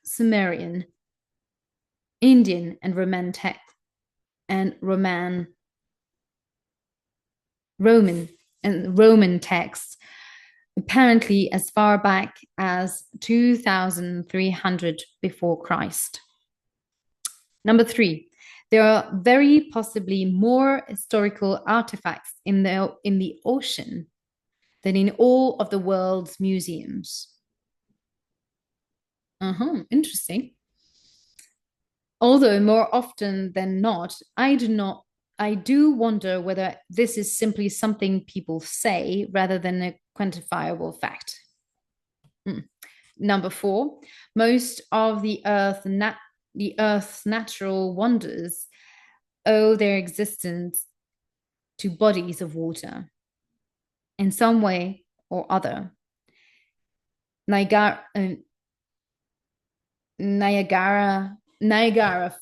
[SPEAKER 1] Sumerian, Indian, and Roman Roman texts, apparently as far back as 2300 before Christ. Number three, there are very possibly more historical artifacts in the ocean than in all of the world's museums. Interesting. Although more often than not, I do wonder whether this is simply something people say rather than a quantifiable fact. Number four, most of the Earth's natural wonders owe their existence to bodies of water in some way or other. Niagara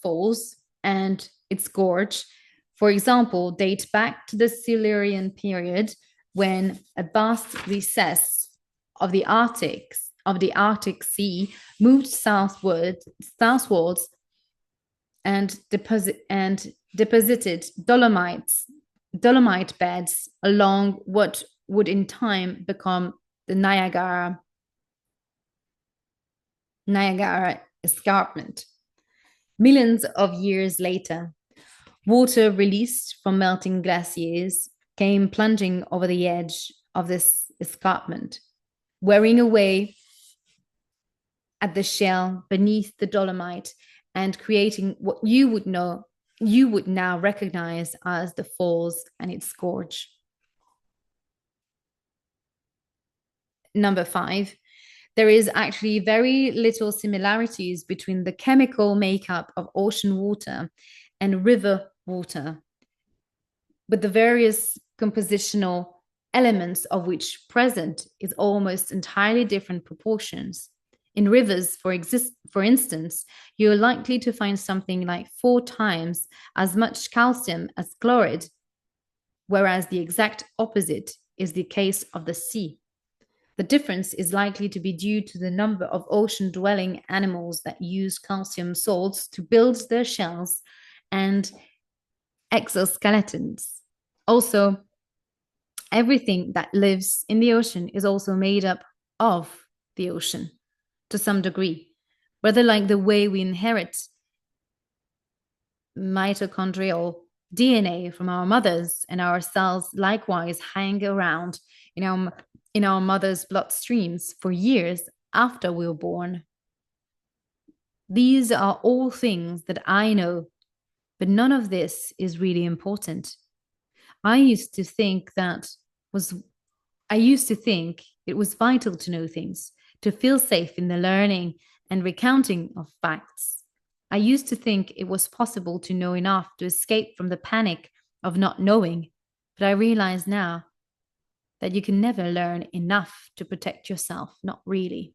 [SPEAKER 1] Falls and its gorge, for example, date back to the Silurian period, when a vast recess of the Arctic Sea moved southwards and deposited dolomite beds along what would in time become the Niagara Escarpment. Millions of years later, water released from melting glaciers came plunging over the edge of this escarpment, wearing away at the shell beneath the dolomite and creating what you would now recognize as the falls and its gorge. Number five, there is actually very little similarities between the chemical makeup of ocean water and river water, but the various compositional elements of which present is almost entirely different proportions. In rivers, for instance, you're likely to find something like 4 times as much calcium as chloride, whereas the exact opposite is the case of the sea. The difference is likely to be due to the number of ocean-dwelling animals that use calcium salts to build their shells and exoskeletons. Also, everything that lives in the ocean is also made up of the ocean to some degree, rather like the way we inherit mitochondrial DNA from our mothers, and our cells likewise hang around in our mother's bloodstreams for years after we were born. These are all things that I know, but none of this is really important. I used to think it was vital to know things, to feel safe in the learning and recounting of facts. I used to think it was possible to know enough to escape from the panic of not knowing, but I realize now that you can never learn enough to protect yourself, not really.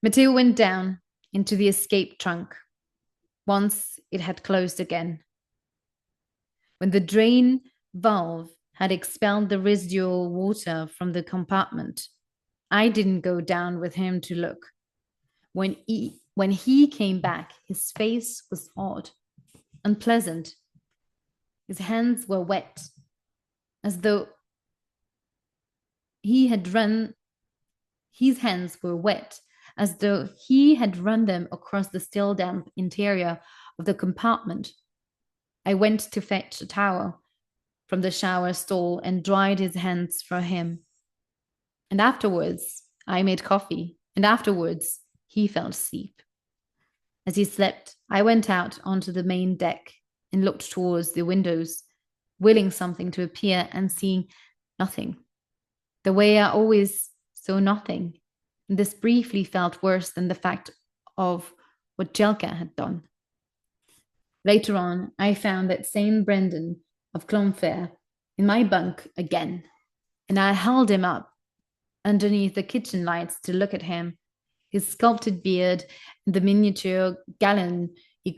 [SPEAKER 1] Matteo went down into the escape trunk once it had closed again. When the drain valve had expelled the residual water from the compartment, I didn't go down with him to look. When he came back, his face was odd, unpleasant. His hands were wet, as though he had run them across the still damp interior of the compartment. I went to fetch a towel from the shower stall and dried his hands for him. And afterwards, I made coffee, and afterwards, he fell asleep. As he slept, I went out onto the main deck and looked towards the windows, willing something to appear and seeing nothing. The way I always saw nothing. And this briefly felt worse than the fact of what Jelka had done. Later on, I found that Saint Brendan of Clonfair in my bunk again, and I held him up underneath the kitchen lights to look at him, his sculpted beard and the miniature gallon he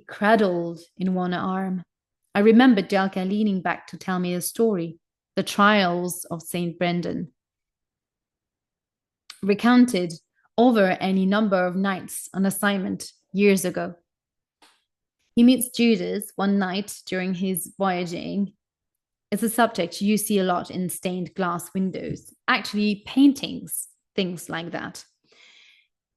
[SPEAKER 1] cradled in one arm. I remembered Jelka leaning back to tell me a story, the trials of Saint Brendan, recounted over any number of nights on assignment years ago. He meets Judas one night during his voyaging. It's a subject you see a lot in stained glass windows, actually paintings, things like that.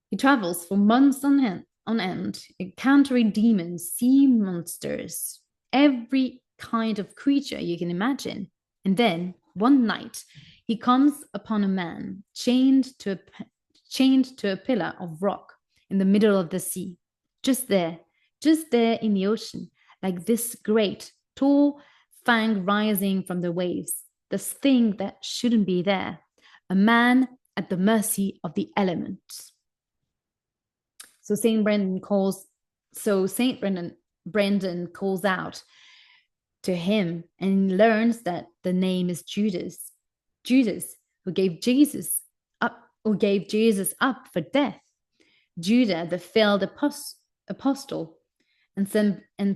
[SPEAKER 1] He travels for months on end, encountering demons, sea monsters, every kind of creature you can imagine. And then, one night, he comes upon a man chained to a pillar of rock in the middle of the sea, just there in the ocean, like this great, tall fang rising from the waves, this thing that shouldn't be there, a man at the mercy of the elements. So Saint Brendan calls out to him and learns that the name is Judas. Judas, who gave Jesus up for death. Judah, the failed apostle. And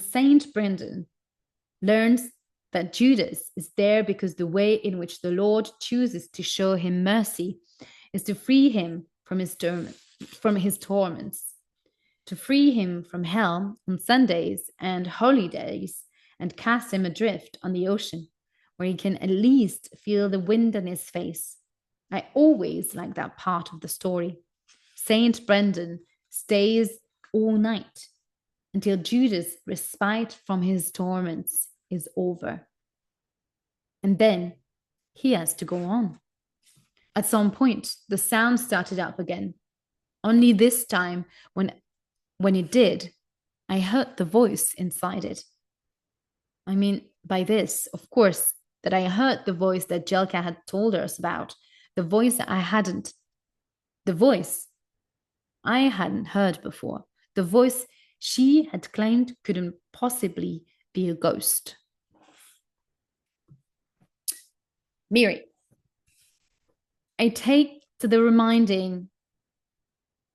[SPEAKER 1] Saint Brendan learns that Judas is there because the way in which the Lord chooses to show him mercy is to free him from his torments, to free him from hell on Sundays and holy days, and cast him adrift on the ocean, where he can at least feel the wind on his face. I always like that part of the story. Saint Brendan stays all night until Judas' respite from his torments is over. And then he has to go on. At some point, the sound started up again. Only this time, when it did, I heard the voice inside it. I mean, by this, of course, that I heard the voice that Jelka had told us about, the voice I hadn't heard before, the voice she had claimed couldn't possibly be a ghost. Miri, I take to reminding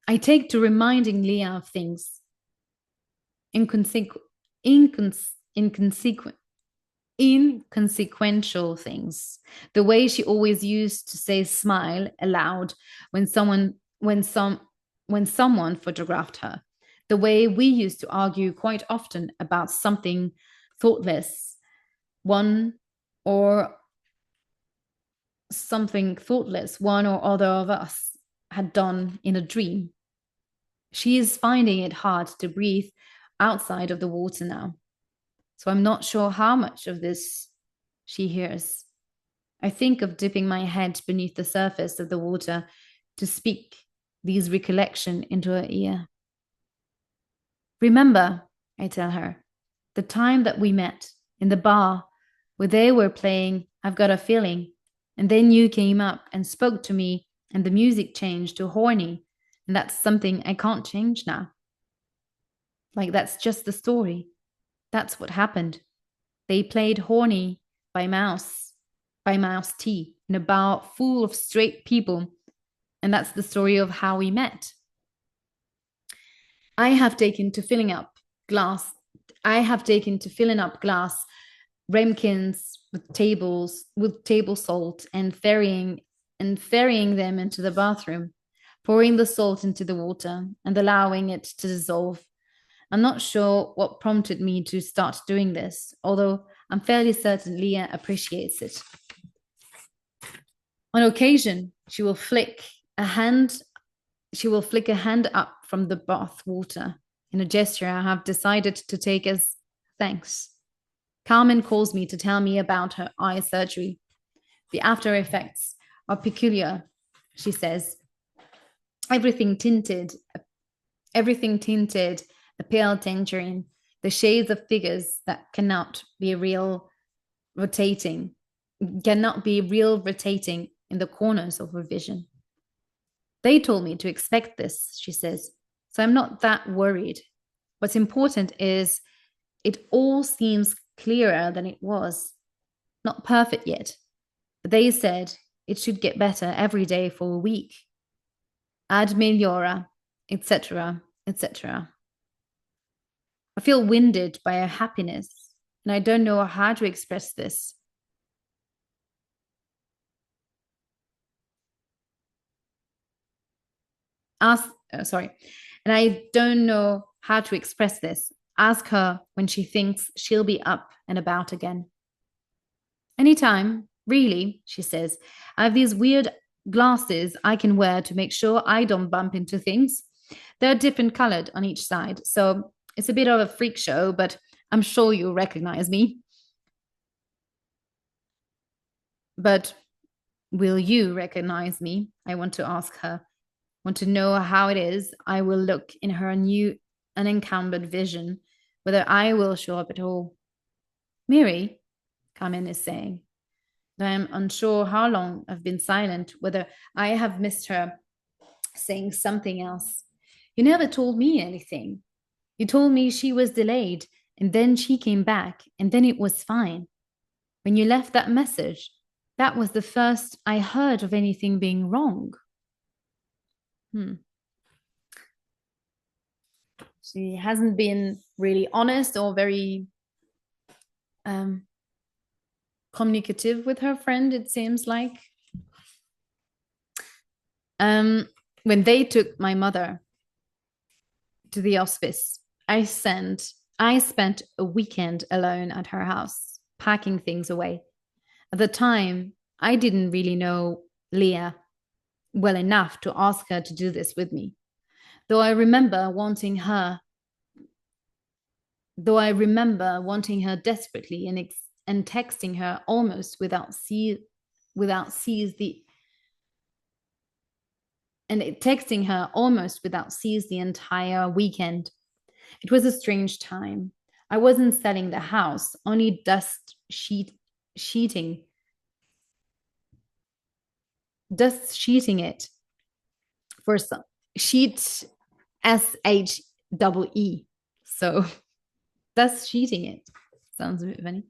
[SPEAKER 1] Leah of things, inconsequential things. The way she always used to say smile aloud when someone photographed her. The way we used to argue quite often about something thoughtless, one or something thoughtless one or other of us had done in a dream. She is finding it hard to breathe outside of the water now. So I'm not sure how much of this she hears. I think of dipping my head beneath the surface of the water to speak these recollections into her ear. Remember, I tell her, the time that we met in the bar where they were playing I've Got a Feeling, and then you came up and spoke to me, and the music changed to horny, and that's something I can't change now. Like, that's just the story. That's what happened. They played Horny by Mouse T in a bar full of straight people, and that's the story of how we met. I have taken to filling up glass. I have taken to filling up glass ramekins with table salt and ferrying them into the bathroom, pouring the salt into the water and allowing it to dissolve. I'm not sure what prompted me to start doing this, although I'm fairly certain Leah appreciates it. On occasion, she will flick a hand up from the bath water in a gesture I have decided to take as thanks. Carmen calls me to tell me about her eye surgery. The after effects are peculiar, she says. Everything tinted a pale tangerine, the shades of figures that cannot be real rotating in the corners of her vision. They told me to expect this, she says, so I'm not that worried. What's important is it all seems clearer than it was. Not perfect yet, but they said it should get better every day for a week. Ad meliora, etc., etc. I feel winded by her happiness, and I don't know how to express this. And I don't know how to express this. Ask her when she thinks she'll be up and about again. Anytime, really, she says. I have these weird glasses I can wear to make sure I don't bump into things. They're different colored on each side, so it's a bit of a freak show, but I'm sure you'll recognize me. But will you recognize me? I want to ask her. Want to know how it is I will look in her new unencumbered vision, whether I will show up at all. Miri, Carmen is saying. I am unsure how long I've been silent, whether I have missed her saying something else. You never told me anything. You told me she was delayed, and then she came back, and then it was fine. When you left that message, that was the first I heard of anything being wrong. She hasn't been really honest or very communicative with her friend, it seems like. When they took my mother to the hospice, I spent a weekend alone at her house, packing things away. At the time, I didn't really know Leah well enough to ask her to do this with me. Though I remember wanting her desperately and texting her almost without cease the entire weekend. It was a strange time. I wasn't selling the house, only sheeting it for some sheet SHEE. So dust sheeting it sounds a bit funny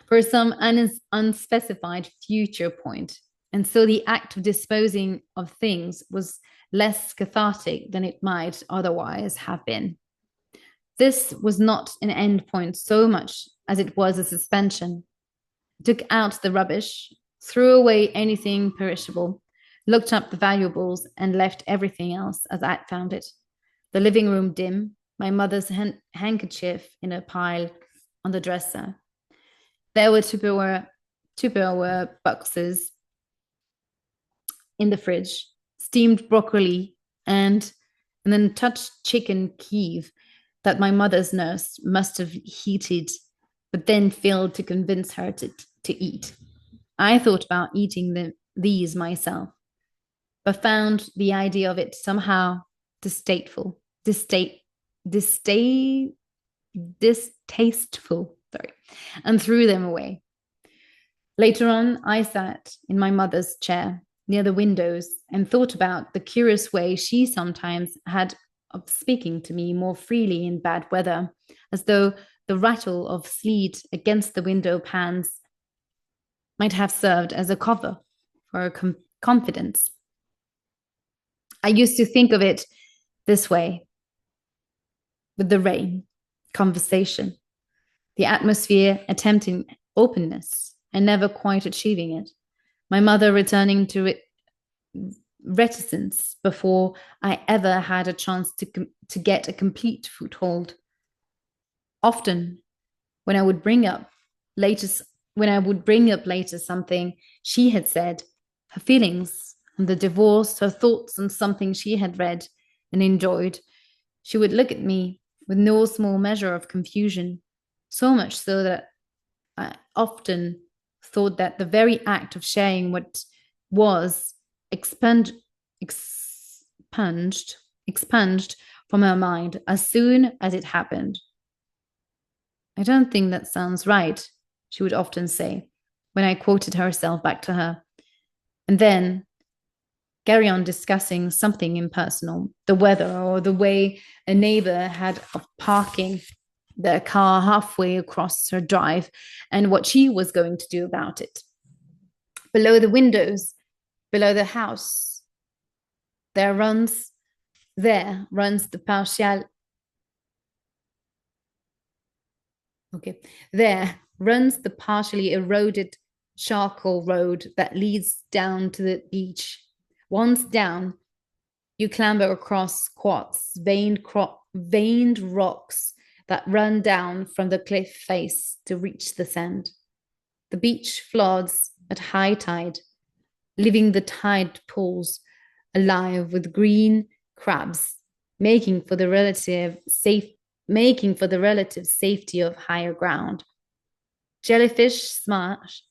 [SPEAKER 1] for some unspecified future point. And so the act of disposing of things was less cathartic than it might otherwise have been. This was not an end point so much as it was a suspension. I took out the rubbish, threw away anything perishable, looked up the valuables, and left everything else as I'd found it. The living room dim, my mother's handkerchief in a pile on the dresser. There were Tupperware boxes in the fridge, steamed broccoli, and then touched chicken Kiev that my mother's nurse must have heated, but then failed to convince her to eat. I thought about eating these myself, but found the idea of it somehow distasteful, distasteful, sorry, and threw them away. Later on, I sat in my mother's chair near the windows and thought about the curious way she sometimes had of speaking to me more freely in bad weather, as though the rattle of sleet against the window panes might have served as a cover for her confidence. I used to think of it this way with the rain, conversation, the atmosphere attempting openness and never quite achieving it. My mother returning to reticence before I ever had a chance to get a complete foothold. Often, when I would bring up later something she had said, her feelings on the divorce, her thoughts on something she had read and enjoyed, she would look at me with no small measure of confusion, so much so that I often thought that the very act of sharing what was expunged from her mind as soon as it happened. I don't think that sounds right, she would often say when I quoted herself back to her. And then carry on discussing something impersonal, the weather or the way a neighbor had of parking their car halfway across her drive and what she was going to do about it. Below the windows, below the house, there runs the partial. Okay, there runs the partially eroded charcoal road that leads down to the beach. Once down, you clamber across quartz, veined rocks that run down from the cliff face to reach the sand. The beach floods at high tide, leaving the tide pools alive with green crabs, making for the relative safety of higher ground. Jellyfish smashed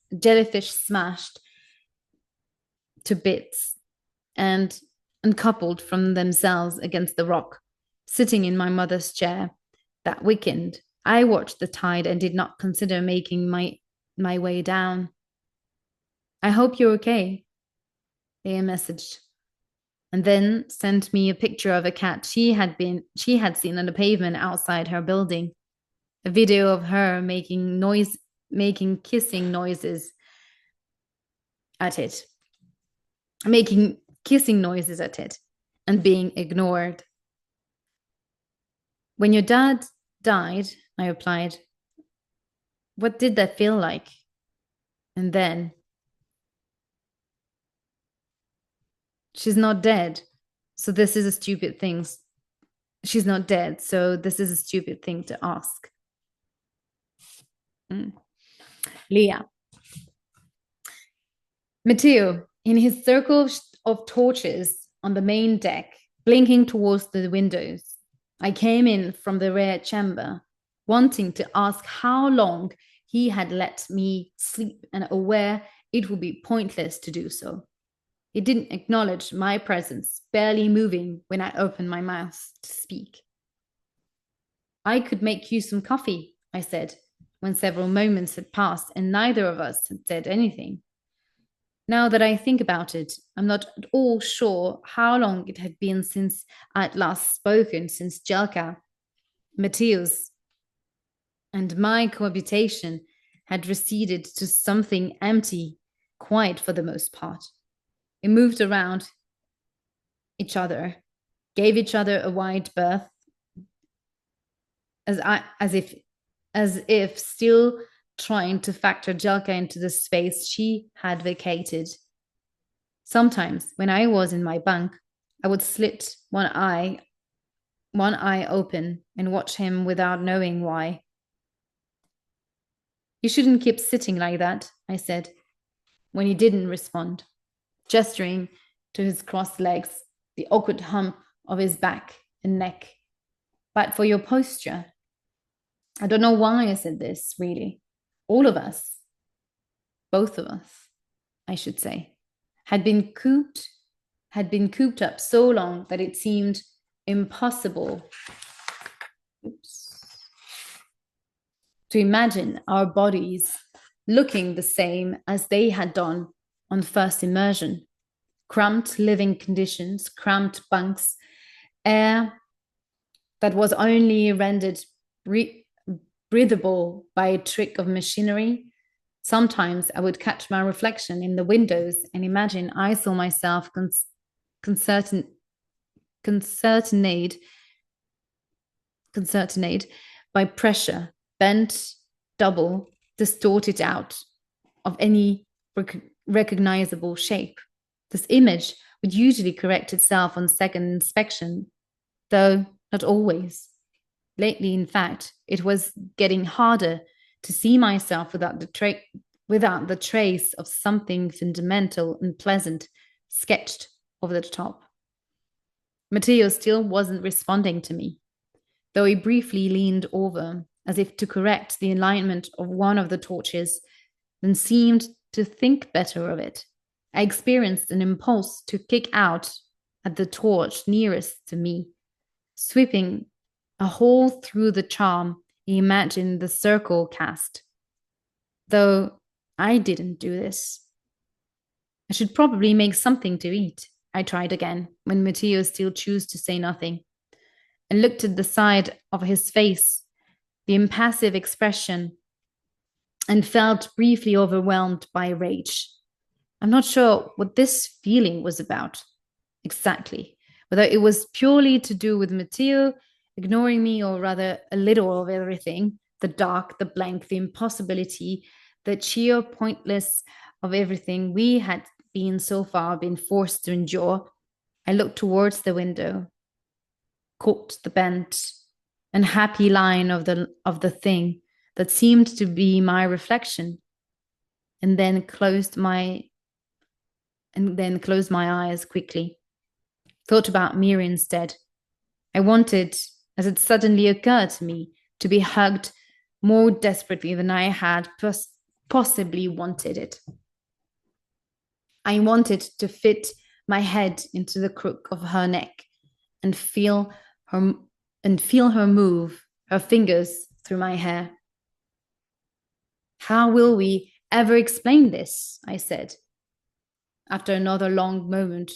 [SPEAKER 1] to bits and uncoupled from themselves against the rock, sitting in my mother's chair. That weekend, I watched the tide and did not consider making my way down. I hope you're okay, Leah messaged, and then sent me a picture of a cat she had seen on the pavement outside her building. A video of her making kissing noises at it, and being ignored. When your dad died, I replied, what did that feel like? And then, she's not dead, so this is a stupid thing. She's not dead, so this is a stupid thing to ask. Leah. Matteo, in his circle of torches on the main deck, blinking towards the windows, I came in from the rear chamber, wanting to ask how long he had let me sleep and aware it would be pointless to do so. He didn't acknowledge my presence, barely moving when I opened my mouth to speak. I could make you some coffee, I said, when several moments had passed and neither of us had said anything. Now that I think about it, I'm not at all sure how long it had been since I'd last spoken, since Jelka, Matteo's, and my cohabitation had receded to something empty, quiet for the most part. We moved around each other, gave each other a wide berth, as if still trying to factor Jelka into the space she had vacated. Sometimes, when I was in my bunk, I would slit one eye open and watch him without knowing why. You shouldn't keep sitting like that, I said, when he didn't respond, gesturing to his crossed legs, the awkward hump of his back and neck, but for your posture. I don't know why I said this, really. All of us, both of us, I should say, had been cooped up so long that it seemed impossible to imagine our bodies looking the same as they had done on first immersion. Cramped living conditions, cramped bunks, air that was only rendered breathable by a trick of machinery. Sometimes I would catch my reflection in the windows and imagine I saw myself concertinate by pressure, bent, double, distorted out of any recognizable shape. This image would usually correct itself on second inspection, though not always. Lately, in fact, it was getting harder to see myself without the trace of something fundamental and pleasant sketched over the top. Matteo still wasn't responding to me, though he briefly leaned over as if to correct the alignment of one of the torches, then seemed to think better of it. I experienced an impulse to kick out at the torch nearest to me, sweeping a hole through the charm he imagined the circle cast. Though I didn't do this. I should probably make something to eat, I tried again, when Matteo still chose to say nothing, and looked at the side of his face, the impassive expression, and felt briefly overwhelmed by rage. I'm not sure what this feeling was about exactly, whether it was purely to do with Matteo ignoring me, or rather a little of everything, the dark, the blank, the impossibility, the sheer pointless of everything we had been so far been forced to endure. I looked towards the window, caught the bent and happy line of the thing that seemed to be my reflection, and then closed my eyes quickly. Thought about Miri instead. I wanted, as it suddenly occurred to me, to be hugged more desperately than I had possibly wanted it. I wanted to fit my head into the crook of her neck and feel her move her fingers through my hair. How will we ever explain this? I said. After another long moment,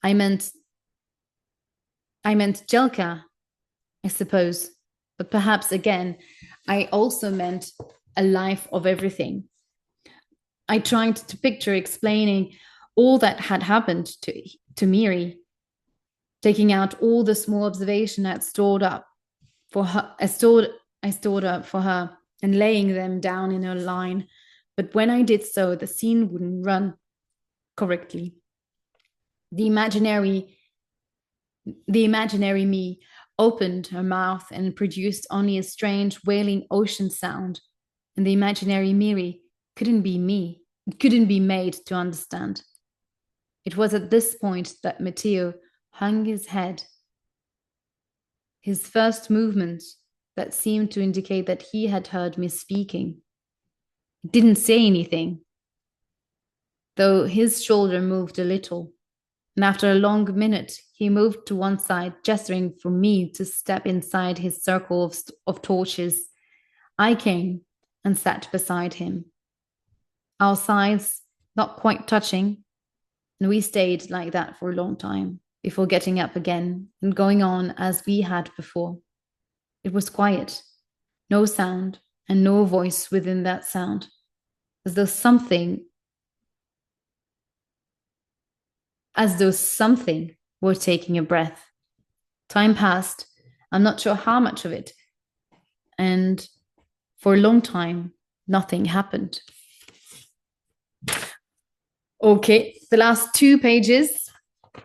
[SPEAKER 1] I meant Jelka, I suppose, but perhaps again, I also meant a life of everything. I tried to picture explaining all that had happened to Miri, taking out all the small observation I had stored up for her. I stored up for her and laying them down in a line. But when I did so, the scene wouldn't run correctly. The imaginary me opened her mouth and produced only a strange wailing ocean sound, and the imaginary Miri couldn't be me. It couldn't be made to understand. It was at this point that Matteo hung his head, his first movement that seemed to indicate that he had heard me speaking. He didn't say anything, though his shoulder moved a little, and after a long minute, he moved to one side, gesturing for me to step inside his circle of torches. I came and sat beside him, our sides not quite touching, and we stayed like that for a long time before getting up again and going on as we had before. It was quiet, no sound and no voice within that sound, as though something were taking a breath. Time passed, I'm not sure how much of it, and for a long time, nothing happened. Okay, the last 2 pages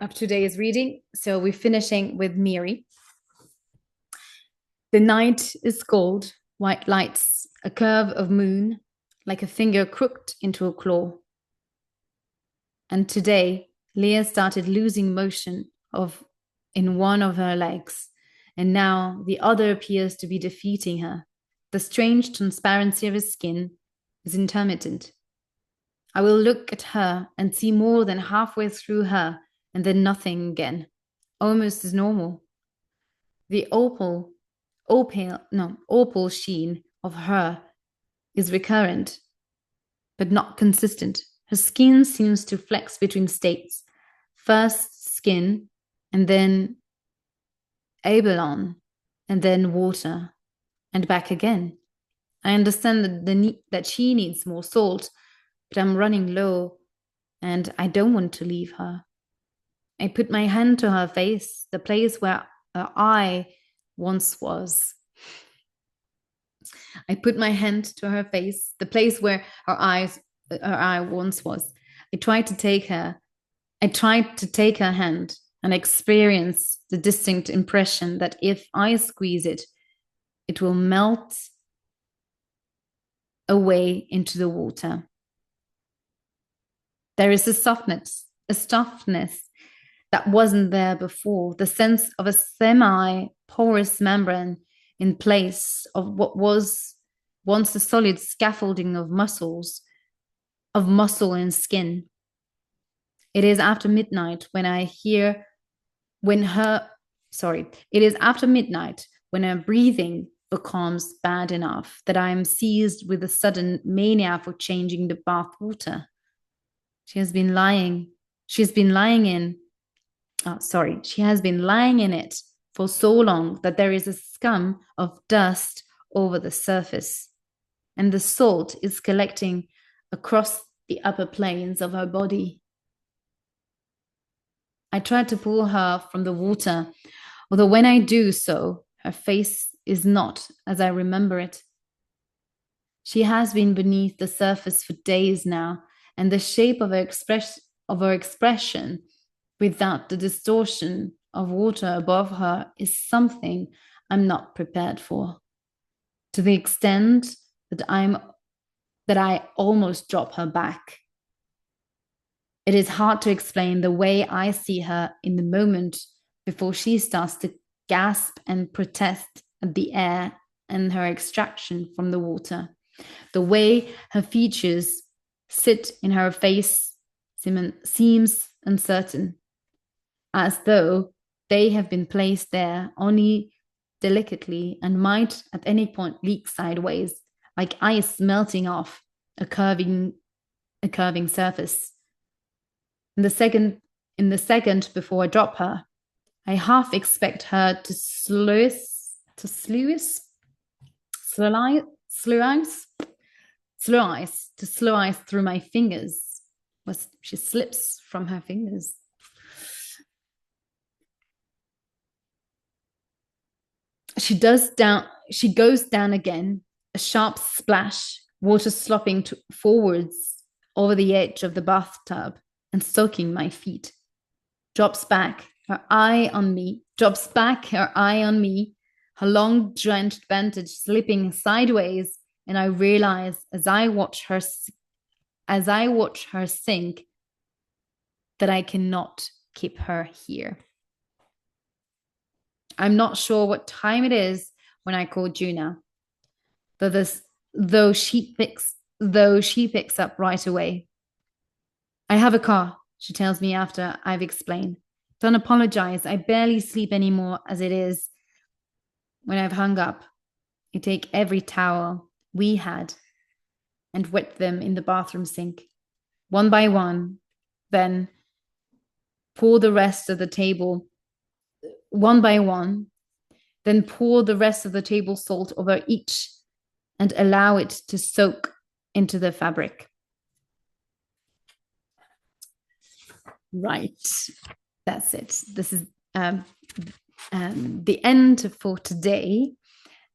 [SPEAKER 1] of today's reading. So we're finishing with Miri. The night is cold, white lights, a curve of moon, like a finger crooked into a claw. And today, Leah started losing motion in one of her legs, and now the other appears to be defeating her. The strange transparency of his skin is intermittent. I will look at her and see more than halfway through her, and then nothing again, almost as normal. The opal sheen of her is recurrent, but not consistent. Her skin seems to flex between states. First skin, and then abalone, and then water, and back again. I understand that she needs more salt, but I'm running low, and I don't want to leave her. I put my hand to her face, the place where her eye once was. I put my hand to her face, the place where her eye once was. I tried to take her hand and experience the distinct impression that if I squeeze it, it will melt away into the water. There is a softness that wasn't there before, the sense of a semi-porous membrane in place of what was once a solid scaffolding of muscle and skin. It is after midnight when her breathing becomes bad enough that I am seized with a sudden mania for changing the bath water. She has been lying in it for so long that there is a scum of dust over the surface, and the salt is collecting across the upper planes of her body. I try to pull her from the water, although when I do so, her face is not as I remember it. She has been beneath the surface for days now, and the shape of her expression without the distortion of water above her is something I'm not prepared for, to the extent that I almost drop her back. It is hard to explain the way I see her in the moment before she starts to gasp and protest at the air and her extraction from the water. The way her features sit in her face seems uncertain, as though they have been placed there only delicately and might at any point leak sideways, like ice melting off a curving surface. In the second before I drop her, I half expect her to slide through my fingers. She slips from her fingers. She goes down again, a sharp splash, water slopping forwards over the edge of the bathtub and soaking my feet. Drops back, her eye on me, her long drenched bandage slipping sideways, and I realize as I watch her sink that I cannot keep her here. I'm not sure what time it is when I call Juna, though she picks up right away. I have a car, she tells me after I've explained. Don't apologize. I barely sleep anymore as it is. When I've hung up, I take every towel we had and wet them in the bathroom sink, one by one, then pour the rest of the table salt over each and allow it to soak into the fabric. Right, that's it. This is the end for today.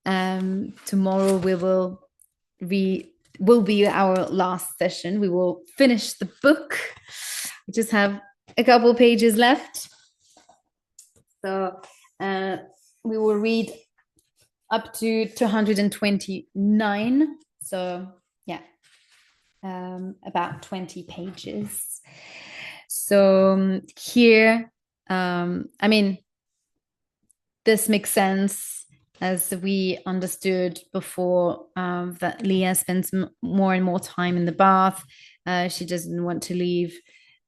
[SPEAKER 1] Tomorrow will be our last session. We will finish the book. We just have a couple pages left. So we will read up to 229. So yeah, about 20 pages. So here, I mean, this makes sense as we understood before, that Leah spends more and more time in the bath. She doesn't want to leave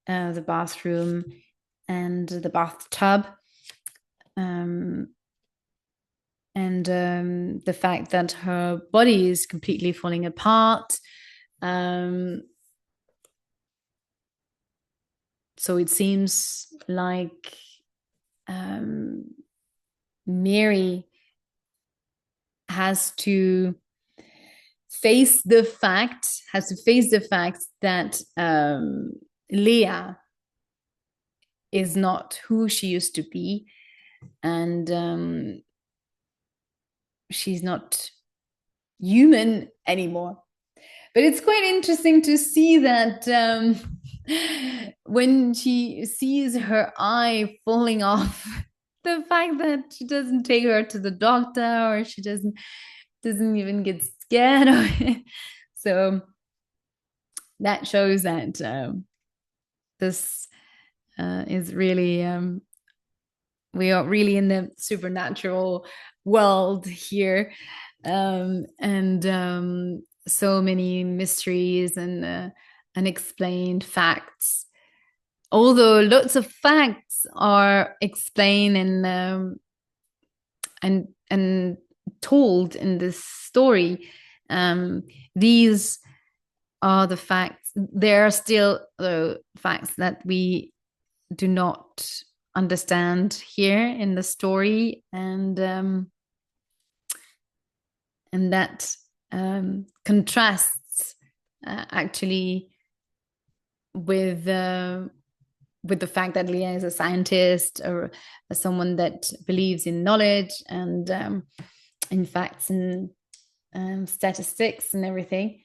[SPEAKER 1] the bathroom and the bathtub. And the fact that her body is completely falling apart. So it seems like Miri has to face the fact that Leah is not who she used to be, and she's not human anymore. But it's quite interesting to see that when she sees her eye falling off, the fact that she doesn't take her to the doctor, or she doesn't even get scared of it. So that shows that this is really we are really in the supernatural world here, and so many mysteries and unexplained facts. Although lots of facts are explained and told in this story, these are the facts. There are still facts that we do not understand here in the story, and that contrasts actually with the fact that Leah is a scientist, or someone that believes in knowledge and in facts and statistics and everything.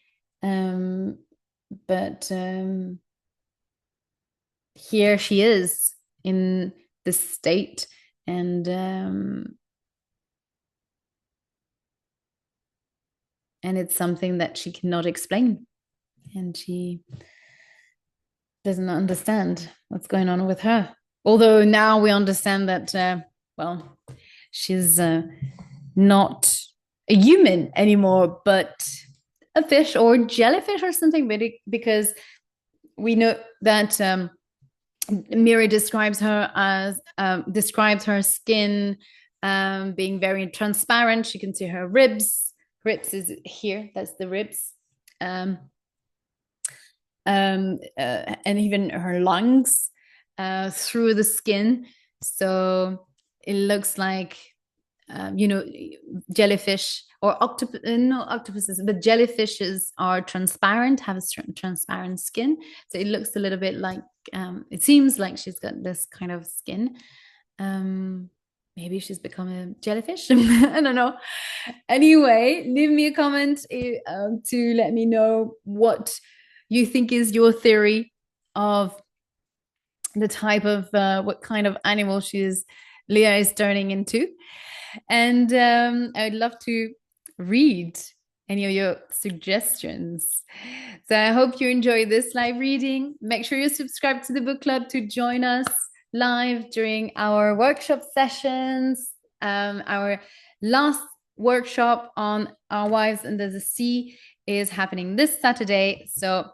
[SPEAKER 1] But here she is in this state, and it's something that she cannot explain, and she doesn't understand what's going on with her. Although now we understand that, well, she's not a human anymore, but a fish or jellyfish or something, because we know that Miri describes her skin being very transparent. She can see her ribs. Ribs is here. That's the ribs. And even her lungs through the skin. So it looks like, jellyfish or octopuses, but jellyfishes are transparent, have a transparent skin. So it looks a little bit like, it seems like she's got this kind of skin. Maybe she's become a jellyfish. I don't know. Anyway, leave me a comment to let me know what you think is your theory of the type of what kind of animal Leah is turning into. And I would love to read any of your suggestions. So I hope you enjoy this live reading. Make sure you subscribe to the book club to join us live during our workshop sessions. Our last workshop on Our Wives Under the Sea is happening this Saturday. So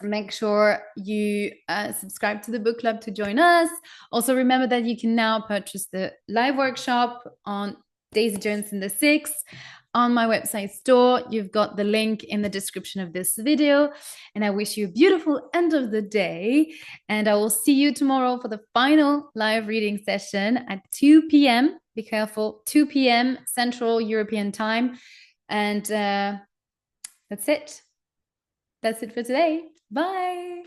[SPEAKER 1] make sure you subscribe to the book club to join us. Also, remember that you can now purchase the live workshop on Daisy Jones and the Six on my website store. You've got the link in the description of this video. And I wish you a beautiful end of the day. And I will see you tomorrow for the final live reading session at 2 p.m. Be careful, 2 p.m. Central European time. And that's it. That's it for today. Bye.